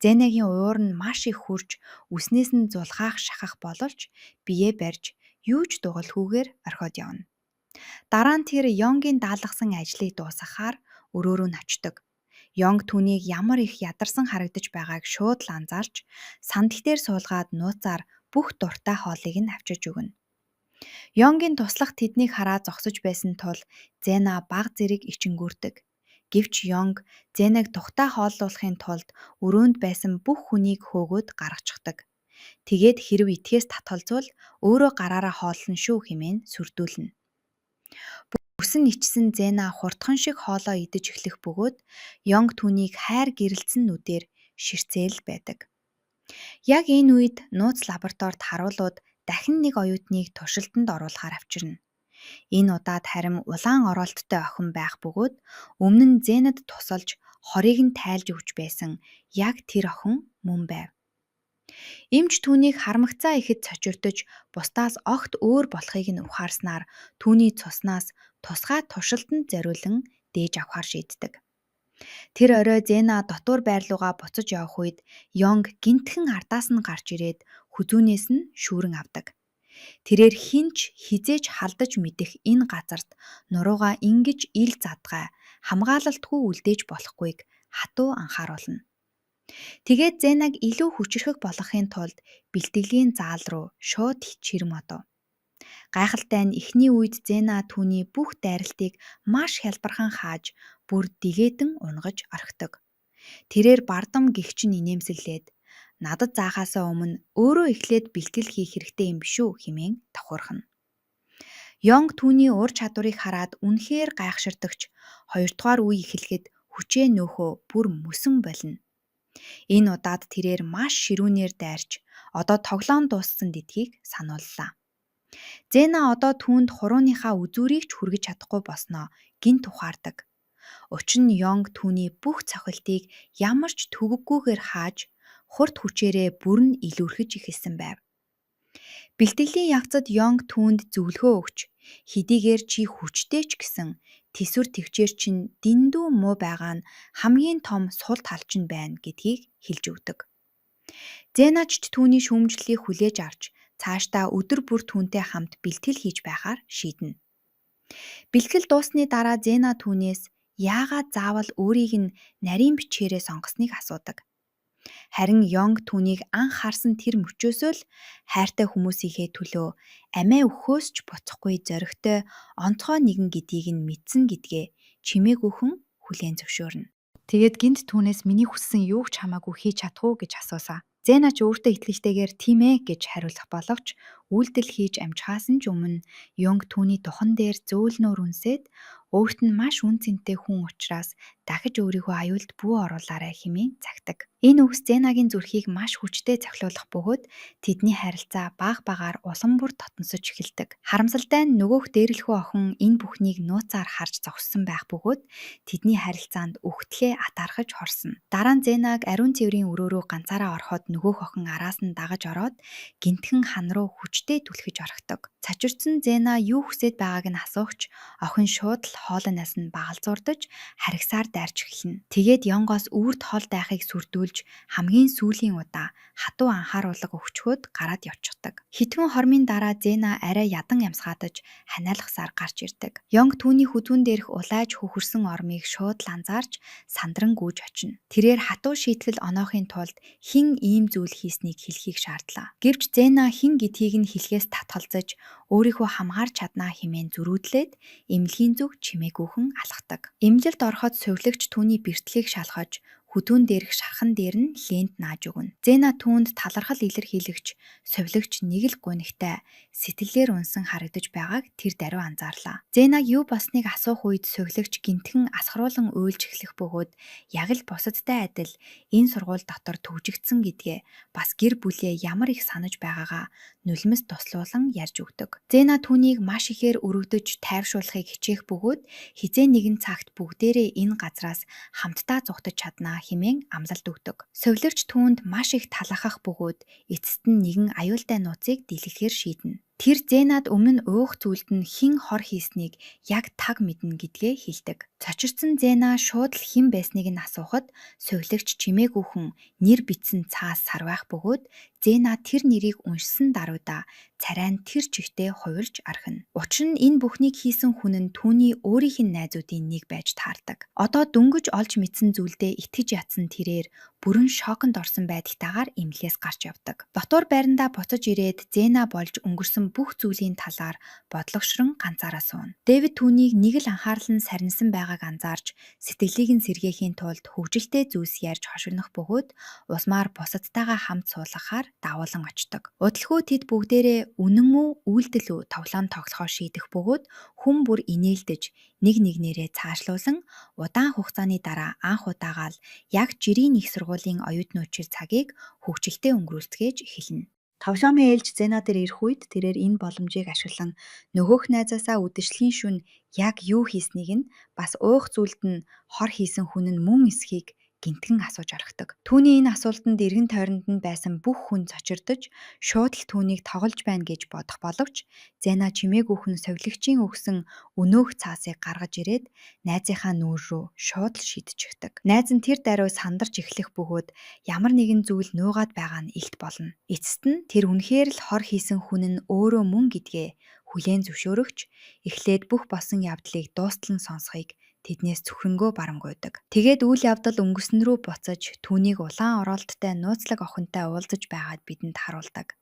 Зенагийн уур нь маш их хурж үснээс нь зулгаах шахах боловч биеэ барьж юу ч дугалгүйгээр орхиод явна. Дараа нь тэр Йонгийн даалгасан ажлыг дуусгахаар өрөө рүү очдог. Йонг түүнийг ямар их ядарсан харагдаж байгааг шууд л анзаарч сандал дээр суулгаад нууцаар бүх дуртай хоолыг нь авчиж өгнө. Йонгийн туслах тэднийг хараад зогсож байсан тул Зена баг зэрэг ичингүүрдэг. Гэвч Йонг Зенаг тухтай хооллуулахын тулд өрөөнд байсан бүх хүнийг хөөгөөд гаргачихдаг. Тэгээд хэрв итгэхээс татгалзвал өөрөө гараараа хооллоно шүү хэмээн сүрдүүлнэ. Бүсэн ичсэн Зена хурдхан шиг хоолоо идэж эхлэх бөгөөд Йонг түүнийг хайр гэрэлтсэн нүдээр ширцээл байдаг. Яг энэ үед нууц лабораторид харуулууд дахин нэг оюутныг туршилтанд оруулахаар авчирна. Энэ удаад харин улаан оролттой охин байх бөгөөд өмнө нь Зенад тусалж хорийг нь тайлж өгч байсан яг тэр охин мөн байв. Эмч түүнийг хармагцаа ихэд цочирдож бусдаас огт өөр болохыг нь ухаарснаар түүний цуснаас тусгай туршилтанд зориулан дээж авахар шийддэг. Тэр орой Зена дотуур байрлуугаа буцаж явах үед Йонг гинтхэн ардаас нь гарч ирээд хүзүүнээс нь шүүрэн авдаг. Тэрээр хинч хизээж халдаж мэдэх энэ газарт нуруугаа ингэж ил задгай хамгаалалтгүй үлдээж болохгүйг хатуу анхааруулна. Тэгээд Зенаг илүү хүчрхэг болгохын тулд бэлтгэлийн заал руу шууд чирм одов. Гайхалтай нь эхний үед Зена түүний бүх дайралтыг маш хялбархан хааж бүр дэгэтэн унгаж орхидог. Тэрээр бардам гэгчин инээмсэглээд надад заахаасаа өмнө өөрөө эхлээд бэлтгэл хийх хэрэгтэй юм биш үү хэмээн давхуурхана. Йонг түүний ур чадварыг хараад үнэхээр гайхширдагч хоёрдугаар үе эхлэхэд хүчээ нөөхөө бүр мөсөн болно. Энэ удаад тэрээр маш ширүүнээр дайрч одоо тоглоом дууссан гэдгийг санууллаа. Зена одоо түүнд хурууныхаа үзүүрийг ч хүргэж чадахгүй болсноо гинт ухаардаг. Учир нь Йонг түүний бүх цохилтыг ямар ч төгөггүйгээр хааж хурд хүчээрээ бүрэн илүүрхэж эхэлсэн байв. Бэлтгэлийн явцад Йонг түүнд зөвлөгөө өгч хэдийгээр чи хүчтэй ч гэсэн тэсвэр тэгчээр чинь дэндүү муу байгаа нь хамгийн том сул тал чинь байна гэдгийг хэлж өгдөг. Зенач түүний шүүмжлэлийг хүлээж авч цаашдаа өдөр бүр түүнтэй хамт бэлтгэл хийж байхаар шийднэ. Бэлтгэл дуусны дараа Зена түүнээс яагаад заавал өөрийг нь нарийн бичээрээ сонгосныг асуудаг. Харин Йонг түүнийг анх харсан тэр мөчөөсөө л хайртай хүмүүсийнхээ төлөө амиа өгөхөөс ч буцахгүй зоригтой онцгой нэгэн гэдгийг нь мэдсэн гэдгээ чимээгүйхэн хүлээн зөвшөөрнө. Тэгээд гинт түүнээс миний хүссэн юу ч хамаагүй хийж чадах уу гэж асуусаа. Зена ч өөртөө итгэлтэйгээр тийм ээ гэж хариулах боловч үйлдэл хийж амжихаас нь ч өмнө Йонг түүний духан дээр зөөлнөөр үнсээд өөрт нь маш үн цэнтэй хүн учраас дахиж өөрийгөө аюулд бүү оруулаарай хэмээн цагдаг. Энэ үгс Зенагийн зүрхийг маш хүчтэй цохилуулах бөгөөд тэдний харилцаа баг багаар улам бүр дотносож эхэлдэг. Харамсалтай нь нөгөөх дээрлэхүү охин энэ бүхнийг нууцаар харж зогссон байх бөгөөд тэдний харилцаанд өгтлээ атаархаж хорсно. Дараа нь Зенаг ариун цэврийн өрөөрөө ганцаараа ороход нөгөөх охин араас нь дагаж ороод гинтхэн хан руу хүчтэй түлхэж орхидог. Цачирсан Зена юу хүсэж байгааг нь асуухч охин шууд л хоолойнаас нь багалзуурдаж харгисаар дайрч эхэлнэ. Тэгээд Йонгоос үрд хол дайхыг сүрдүүлж хамгийн сүүлийн удаа хатуу анхааруулга өгчхөөд гараад явчихдаг. Хэдхэн хормын дараа Зена арай ядан ямсгаатаж ханиалгасаар гарч ирдэг. Йонг түүний хүзүүн дээрх улайж хөхөрсөн ормыг шууд л анзаарч сандран гүйж очино. Тэрээр хатуу шийтгэл оноохын тулд хэн ийм зүйл хийснийг хэлхийг шаардлаа. Гэвч Зена хэн гэдгийг нь хэлхээс татгалзаж өөрийгөө хамгаарч чаднаа хэмээн зөрүүдлээд эмнэлгийн зүг чимээгүйхэн алхдаг. Эмнэлд ороход сувилагч түүний бэртлийг шалгаж хүдүүн дээрх шархан дээр нь лент нааж өгнө. Зена түүнд талархал илэрхийлэгч сувилагч нэг л гунигтай сэтгэлээр унсан харагдаж байгааг тэр даруй анзаарлаа. Зенаг юу болсныг асуух үед сувилагч гинтхэн асгаруулan уйлж эхлэх бөгөөд яг л бусадтай адил энэ сургууль дотор төвжигдсэн гэдгээ бас гэр бүлээ ямар их санаж байгаагаа нулимс туслуулан ярьж өгдөг. Зена түүнийг маш ихээр өргөдөж тайвшруулахыг хичээх бөгөөд хизээ нэгэн цагт бүгдээрээ энэ газраас хамтдаа зугтаж чаднаа хэмээн амлалт өгдөг. Сувилагч түүнд маш их талархах бөгөөд эцэст нь нэгэн аюултай нууцыг дэлгэхээр шийднэ. Тэр Зенад өмнө нь уух зүйлд нь хэн хор хийснийг яг таг мэднэ гэдгээ хэлдэг. Цочирсан Зена шууд л хэн байсныг нь асуухад сувилагч чимээгүйхэн нэр бичсэн цаас сарвайх бөгөөд Зена тэр нэрийг уншсан даруйда царай нь тэр чигтээ хувирж архина. Учир нь энэ бүхнийг хийсэн хүн нь түүний өөрийнх нь найзуудын нэг байж таардаг. Одоо дөнгөж олж мэдсэн зүйлдээ итгэж ятсан тэрээр бүрэн шоконд орсон байдагтайгаар эмнэлээс гарч явдаг. Дотор байрандаа буцаж ирээд Зена болж өнгөрсөн бүх зүйлийн талаар бодлогошрон ганцаараа сууна. Дэвид түүнийг нэг л анхаарал нь сарнсан байгааг анзаарч сэтгэлийг нь сэргээхийн тулд хөвгөлтэй зүйлс ярьж хошигнох бөгөөд усмаар бусадтайгаа хамт суулгахаар давуулан очдог. Удалгүй тэд бүгдээрээ үнэн үү үйлдэл үү тоглоом тоглохоо шийдэх бөгөөд хүн бүр инээлдэж нэг нэгнээрээ цаашлуулан удаан хугацааны дараа анх удаагаал яг жирийн их сургуулийн оюутнууд цагийг хөгжилтэй өнгөрүүлцгээж эхэлнэ. Тавшаамын ээлж Зена дээр ирэх үед тэрээр энэ боломжийг ашиглан нөгөөх найзаасаа үдэшлэгийн шөнө яг юу хийснийг нь бас уух зүйлд нь хор хийсэн хүн нь мөн эсхийг гинтгэн асууж орхидог. Түүний энэ асуултанд эргэн тойронд нь байсан бүх хүн цочирдож шууд л түүнийг тоглож байна гэж бодох боловч Зена чимээгүйхэн сувилагчийн өгсөн өнөөх цаасыг гаргаж ирээд найзынхаа нүүр рүү шууд л шидчихдэг. Найз нь тэр даруй сандарч эхлэх бөгөөд ямар нэгэн зүйл нуугаад байгаа нь илт болно. Эцэст нь тэр үнэхээр л хор хийсэн хүн нь өөрөө мөн гэдгээ хүлээн зөвшөөрөгч эхлээд бүх болсон явдлыг дуустал нь сонсхийг тэднээс цөхрөнгөө барангуйдаг. Тэгээд үйл явдал өнгөрсөн рүү буцаж түүнийг улаан оролттой нууцлаг охинтой уулзаж байгаад бидэнд харуулдаг.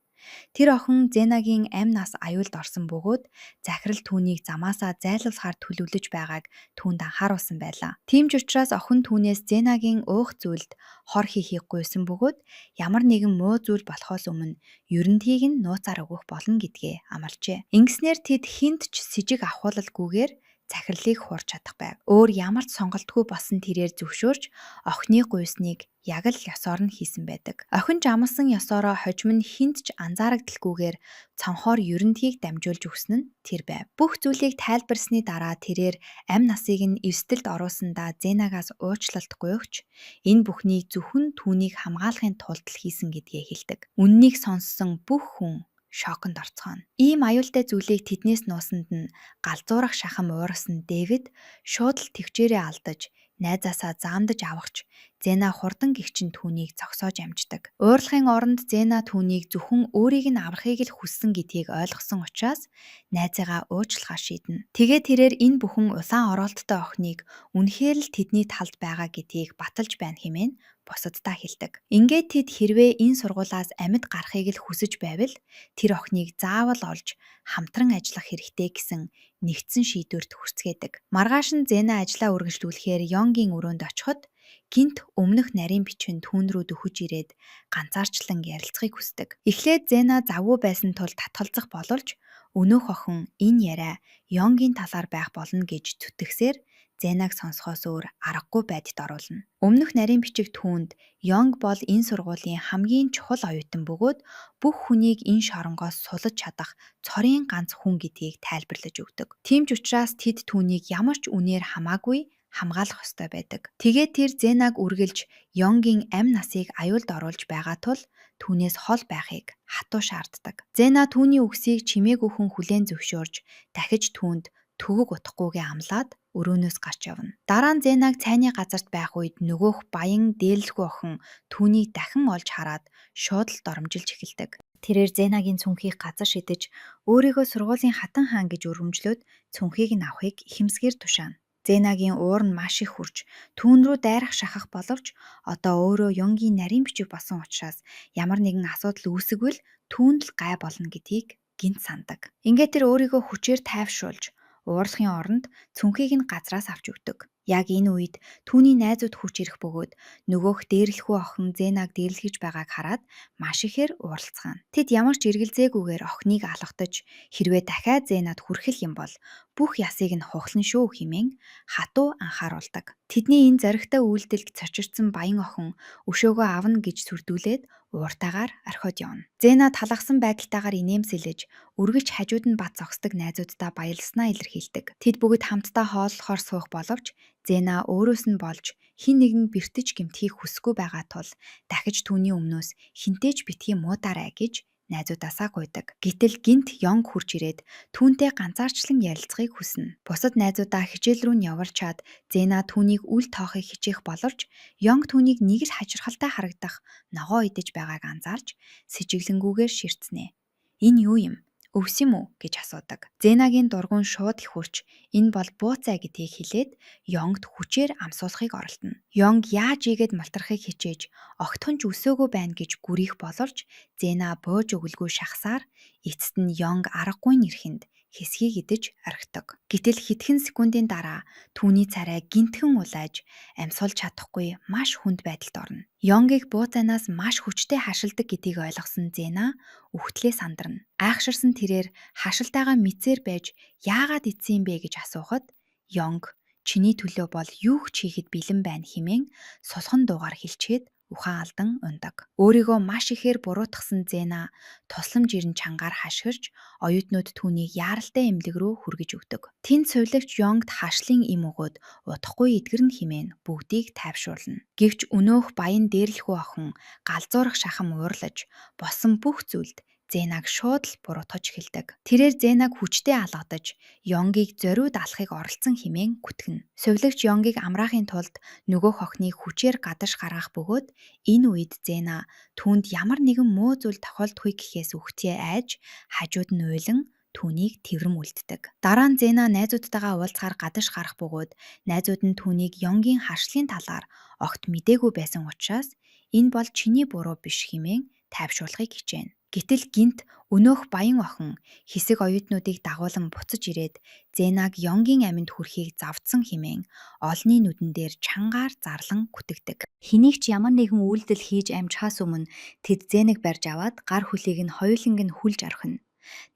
Тэр охин Зенагийн амь нас аюулд орсон бөгөөд захирал түүнийг замаасаа зайлуулахаар төлөвлөж байгааг түүнд анхааруулсан байлаа. Тийм ч учраас охин түүнээс Зенагийн уух зүйлд хор хийхийг гуйсан бөгөөд ямар нэгэн муу зүйл болохоос өмнө ерөнхийг нь нууцаар өгөх болно гэдгээ амлажээ. Ингэснээр тэд хинт ч сэжиг авахуулалгүйгээр захирлыг хуурч чадах байв. Өөр ямар ч сонголтгүй болсон тэрээр зөвшөөрч охины гуйсныг яг л ёсоор нь хийсэн байдаг. Охин ч амласан ёсоороо хожим нь хинт ч анзаарагдaltaгүйгээр цонхоор ерөнхийг дамжуулж өгсөн нь тэр байв. Бүх зүйлийг тайлбарсны дараа тэрээр амь насыг нь эвсдэлд оруулсандаа Зенагаас уучлалт гуйвч энэ бүхнийг зөвхөн түүнийг хамгаалахын тулд л хийсэн гэдгээ хэлдэг. Үннийг сонссон бүх хүн шоконд орцгооно. Ийм аюултай зүйлийг тэднээс нуусанд нь галзуурах шахам уурсан Дэвид шууд л тэгчээрээ алдаж найзаасаа заамдаж авахч Зена хурдан гихчин түүнийг зогсоож амждаг. Уурлахын оронд Зена түүнийг зөвхөн өөрийг нь аврахыг л хүссэн гэдгийг ойлгосон учраас найзаагаа уучлахаар шийднэ. Тэгээ тэрээр энэ бүхэн улаан оролттой охиныг үнэхээр л тэдний талд байгаа гэдгийг баталж байна хэмээн бусаддаа хэлдэг. Ингээд тэд хэрвээ энэ сургуулиас амьд гарахыг л хүсэж байвал тэр охиныг заавал олж хамтран ажиллах хэрэгтэй гэсэн нэгдсэн шийдвэрт хүрцгээдэг. Маргааш нь Зена ажлаа үргэлжлүүлэхээр Йонгийн өрөөнд очиход гинт өмнөх нарийн бичвэн түүн рүү дөхөж ирээд ганцаарчлан ярилцахыг хүсдэг. Эхлээд Зена завгүй байсан тул татгалзах боловч өнөөх охин энэ яриа Йонгийн талаар байх болно гэж зүтгэсээр Зенаг сонсохоос өөр аргагүй байдалд оруулна. Өмнөх нарийн бичиг түүнд Йонг бол энэ сургуулийн хамгийн чухал оюутан бөгөөд бүх хүнийг энэ шоронгоос сулж чадах цорын ганц хүн гэдгийг тайлбарлаж өгдөг. Тийм ч учраас тэд түүнийг ямар ч үнээр хамаагүй хамгаалах ёстой байдаг. Тэгээд тэр Зенаг үргэлж Йонгийн амь насыг аюулд оруулж байгаа тул түүнээс хол байхыг хатуу шаарддаг. Зена түүний үгсийг чимээгүй хүн хүлээн зөвшөөрж дахиж түүнд төгөг утахгүйгээ амлаад өрөөнөөс гарч явна. Дараа нь Зенаг цайны газарт байх үед нөгөөх баян дээллгүй охин түүнийг дахин олж хараад шууд л доромжилж эхэлдэг. Тэрээр Зенагийн цүнхийг газар шидэж өөрийгөө сургуулийн хатан хаан гэж өргөмжлөөд цүнхийг нь авахыг ихэмсгээр тушаана. Зенагийн уур нь маш их хүрч түүн рүү дайрах шахах боловч одоо өөрөө Йонгийн нарийн бичиг болсон учраас ямар нэгэн асуудал үүсэгвэл түүнд л гай болно гэдгийг гинт сандаг. Ингээд тэр өөрийгөө хүчээр тайвшруулж уурлахын оронд цүнхийг нь газраас авч өгдөг. Яг энэ үед түүний найзууд хурж ирэх бөгөөд нөгөөх дээрлэхүү охин Зенаг дээрлэхэж байгааг хараад маш ихээр ууралцгаана. Тэд ямар ч эргэлзээгүйгээр охиныг алгадаж хэрвээ дахиад Зенад хүрэх юм бол бүх ясыг нь хухлан шүү хэмээн хатуу анхааруулдаг. Тэдний энэ зоригтой үйлдэлд цочирдсан баян охин өшөөгөө авна гэж сүрдүүлээд ууртаагаар орхиод явна. Зена талхсан байдалтайгаар инээмсэлж үргэлж хажууд нь бат зогсдог найзуудтай баярлснаа илэрхийлдэг. Тэд бүгд хамтдаа хооллохоор суух боловч Зена өөрөөс нь болж хин нэгэн бэртэж гэмтхийг хүсэхгүй байгаа тул дахиж түүний өмнөөс хинтээж битгий муудаарай гэж найзуудаасаа гуйдаг. Гэтэл гинт Йонг хурж ирээд түүнтэй ганцаарчлан ярилцахыг хүснэ. Бусад найзуудаа хичээл рүү нь явуулчаад Зена түүнийг үл тоохыг хичээх боловч Йонг түүнийг нэг л хачирхалтай харагдах ногоо идэж байгааг анзаарч сэжиглэнгүйгээр ширтснэ. Энэ юу юм? Өвс юм уу гэж асуудаг. Зенагийн дургуун шууд их хурч энэ бол бууцай гэдгийг хэлээд Йонгд хүчээр амсуулахыг оролдоно. Йонг яаж ийгээд мултрахыг хичээж огтхон ч өсөөгөө байна гэж гүрийх боловч Зена бууж өгөлгүй шахсаар эцэст нь Йонг аргагүй нэрхэнд хэсгийг идэж орхидог. Гэтэл хэдхэн секундын дараа түүний царай гинтхэн улайж амьсгалж чадахгүй маш хүнд байдалд орно. Йонгийг бууцайнаас маш хүчтэй хашилдаг гэдгийг ойлгосон Зена үхтлээ сандарна. Айхширсан тэрээр хашилтайгаа мэдсээр байж яагаад идсэн юм бэ гэж асуухад Йонг чиний төлөө бол юу ч хийхэд бэлэн байна хэмээн сулхан дуугаар хэлчихэд ухаан алдан ундаг. Өөрийгөө маш ихээр буруутгасан Зена тусламж ирэн чангаар хашгирч оюутнууд түүнийг яаралтай эмнэлэг рүү хүргэж өгдөг. Тэнд сувилагч Йонгд хашлын им өгөөд удахгүй эдгэрнэ хэмээн бүгдийг тайвшруулна. Гэвч өнөөх баян дээрлэхүү охин галзуурах шахам уурлаж босон бүх зүйлд Зенаг шууд л буруутгаж эхэлдэг. Тэрээр Зенаг хүчтэй алгадаж Йонгийг зориуд алахыг оролцсон хэмээн гүтгэнэ. Сувилагч Йонгийг амраахын тулд нөгөөх охиныг хүчээр гадаж гаргах бөгөөд энэ үед Зена түүнд ямар нэгэн муу зүйл тохиолдохгүй гэхээс үхтээ айж хажууд нь уйлан түүнийг тэврэм үлддэг. Дараа нь Зена найзуудтайгаа уулзахаар гадаж гарах бөгөөд найзууд нь түүнийг Йонгийн харшлын талаар огт мэдээгүй байсан учраас энэ бол чиний буруу биш хэмээн тайвшруулахыг хичээнэ. Гэтэл гинт өнөөх баян охин хэсэг оюутнуудыг дагуулan буцаж ирээд Зенаг Йонгийн аминд хүрэхийг завдсан хэмээн олны нүдэн дээр чангаар зарлан күтэгдэг. Хэнийг ч ямар нэгэн үйлдэл хийж амжихаас өмнө тэд Зеныг барьж аваад гар хүлийг нь хоёуланг нь хүлж орхино.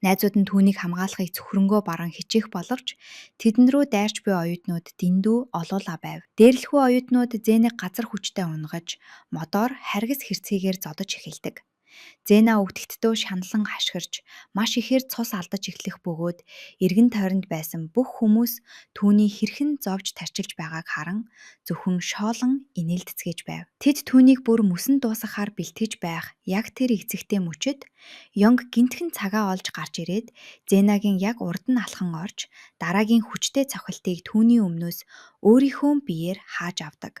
Найзууд нь түүнийг хамгаалахыг цөхрөнгөө баран хичээх боловч тэдэн рүү дайрч буй оюутнууд дэндүү олуула байв. Дээрлэхүү оюутнууд Зеныг газар хүчтэй унгаж, модоор харгас хэрцгийгээр зодож эхэлдэг. Зена өвдөгтдөө шаналан хашгирч маш ихээр цус алдаж эхлэх бөгөөд эргэн тойронд байсан бүх хүмүүс түүний хэрхэн зовж тарчилж байгааг харан зөвхөн шоолон инээлдэцгээж байв. Тэд түүнийг бүр мөсөн дуусгахаар бэлтгэж байх яг тэр эцэгтэй мөчөд Йонг гинтхэн цагаа олж гарч ирээд Зенагийн яг урд нь алхан орж дараагийн хүчтэй цохилтыг түүний өмнөөс өөрийнхөө биеэр хааж авдаг.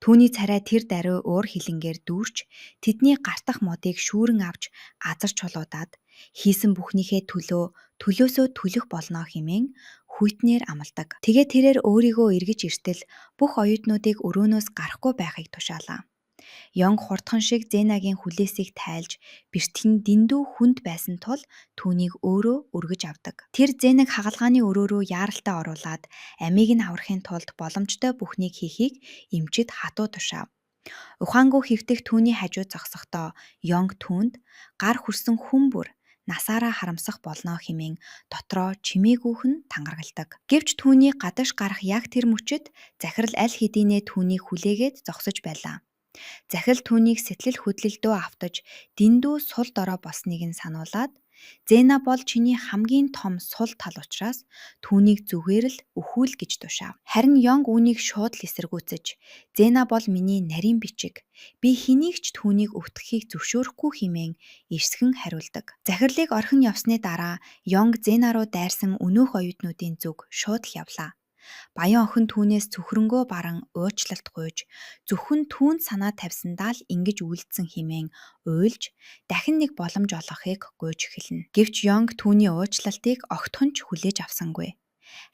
Түүний царай тэр даруй уур хилэнгээр дүүрч тэдний гартах модыг шүүрэн авч азар чулуудаад хийсэн бүхнийхээ төлөөсөө төлөх болно хэмээн хүйтнээр амладаг. Тэгээ тэрээр өөрийгөө эргэж иртэл бүх оюутнуудыг өрөөнөөс гарахгүй байхыг тушаалаа. Йонг хурдхан шиг Зенагийн хүлээсийг тайлж бэртгэн дэндүү хүнд байсан тул түүнийг өөрөө өргөж авдаг. Тэр Зенаг хагалгааны өрөө рүү яаралтай оруулаад амийг нь аврахын тулд боломжтой бүхнийг хийхийг эмчид хатуу тушаав. Ухаангүй хэвтэх түүний хажууд зогсохдоо Йонг түүнд гар хүрсэн хүн бүр насаараа харамсах болно хэмээн дотроо чимээгүйхэн тангаргалдаг. Гэвч түүний гадаж гарах яг тэр мөчөд захирал аль хэдийнэ түүнийг хүлээгээд зогсож байлаа. Захирал түүнийг сэтлэл хөдлөлдөө автаж дэндүү сул дорой болсныг нь сануулад Зена бол чиний хамгийн том сул тал учраас түүнийг зүгээр л өхүүл гэж тушаав. Харин Йонг үүнийг шууд л эсэргүүцэж Зена бол миний нарийн бичиг. Би хэнийг ч түүнийг өвтгөхийг зөвшөөрөхгүй хэмээн ирсгэн хариулдаг. Захирлыг орхин явсны дараа Йонг Зена руу дайрсан өнөөх оюутнуудын зүг шууд л явлаа. Баян охин түүнээс цөхрөнгөө баран уучлалт гуйж зөвхөн түүнд санаа тавьсандаа л ингэж үйлдсэн хэмээн уйлж дахин нэг боломж олгохыг гуйж эхэлнэ. Гэвч Йонг түүний уучлалтыг огтхон ч хүлээж авсангүй.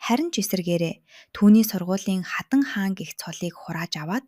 Харин ч эсэргээрээ түүний сургуулийн Хадан хаан гэх цолыг хурааж аваад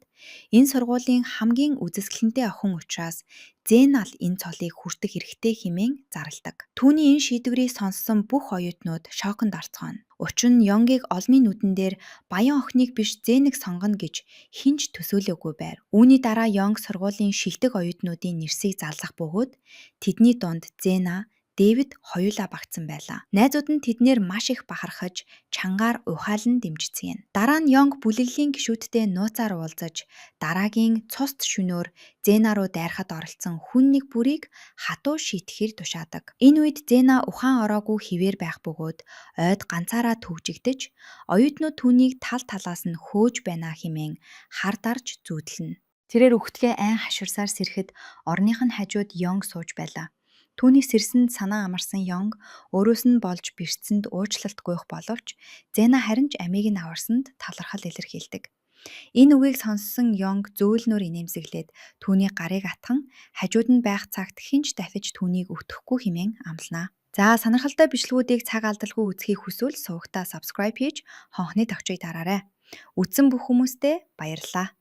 энэ сургуулийн хамгийн үзэсгэлэнтэй охин учраас Зена л энэ цолыг хүртэх эрхтэй хэмээн зарладаг. Түүний энэ шийдвэрийг сонссон бүх оюутнууд шоконд орцгооно. Учир нь Йонгийг олны нүдэн дээр баян охиныг биш Зеныг сонгоно гэж хинч төсөөлөөгүй байв. Үүний дараа Йонг сургуулийн шилдэг оюутнуудын нэрсийг зарлах бөгөөд тэдний дунд Зена, Дэвид хоёулаа багтсан байлаа. Найзууд нь тэднэр маш их бахархаж, чангаар ухаалан дэмжицгэн. Дараа нь Йонг бүлэглэлийн гишүүдтэй нууцаар уулзаж, дараагийн цуст шөнөөр Зена руу дайрахад оролцсон хүн нэг бүрийг хатуу шийтгэхэр тушаадаг. Энэ үед Зена ухаан ороогүй хിവэр байх бөгөөд ойд ганцаараа төгжигдэж, оюутнууд түүнийг тал талаас нь хөөж байна хэмээн хар дарж зүүдэлнэ. Тэрээр үхтгээ айн хаширсаар сэрэхэд орных нь хажууд Йонг сууж байлаа. Түүний сэрсэнд санаа амарсан Йонг өөрөөс нь болж бэрцэнд уучлалт гуйх боловч Зена харин ч амийг нь аварсанд талархал илэрхийлдэг. Энэ үгийг сонссон Йонг зөөлнөр инээмсэглээд түүний гарыг атхан хажууд нь байх цагт хинч дахиж түүнийг өвтгөхгүй хэмээн амланаа. За сонирхолтой бичлэгүүдийг цаг алдалгүй үзхийг хүсвэл сувагтаа subscribe хийж хонхны товчийг дараарай. Үзсэн бүх хүмүүстээ баярлалаа.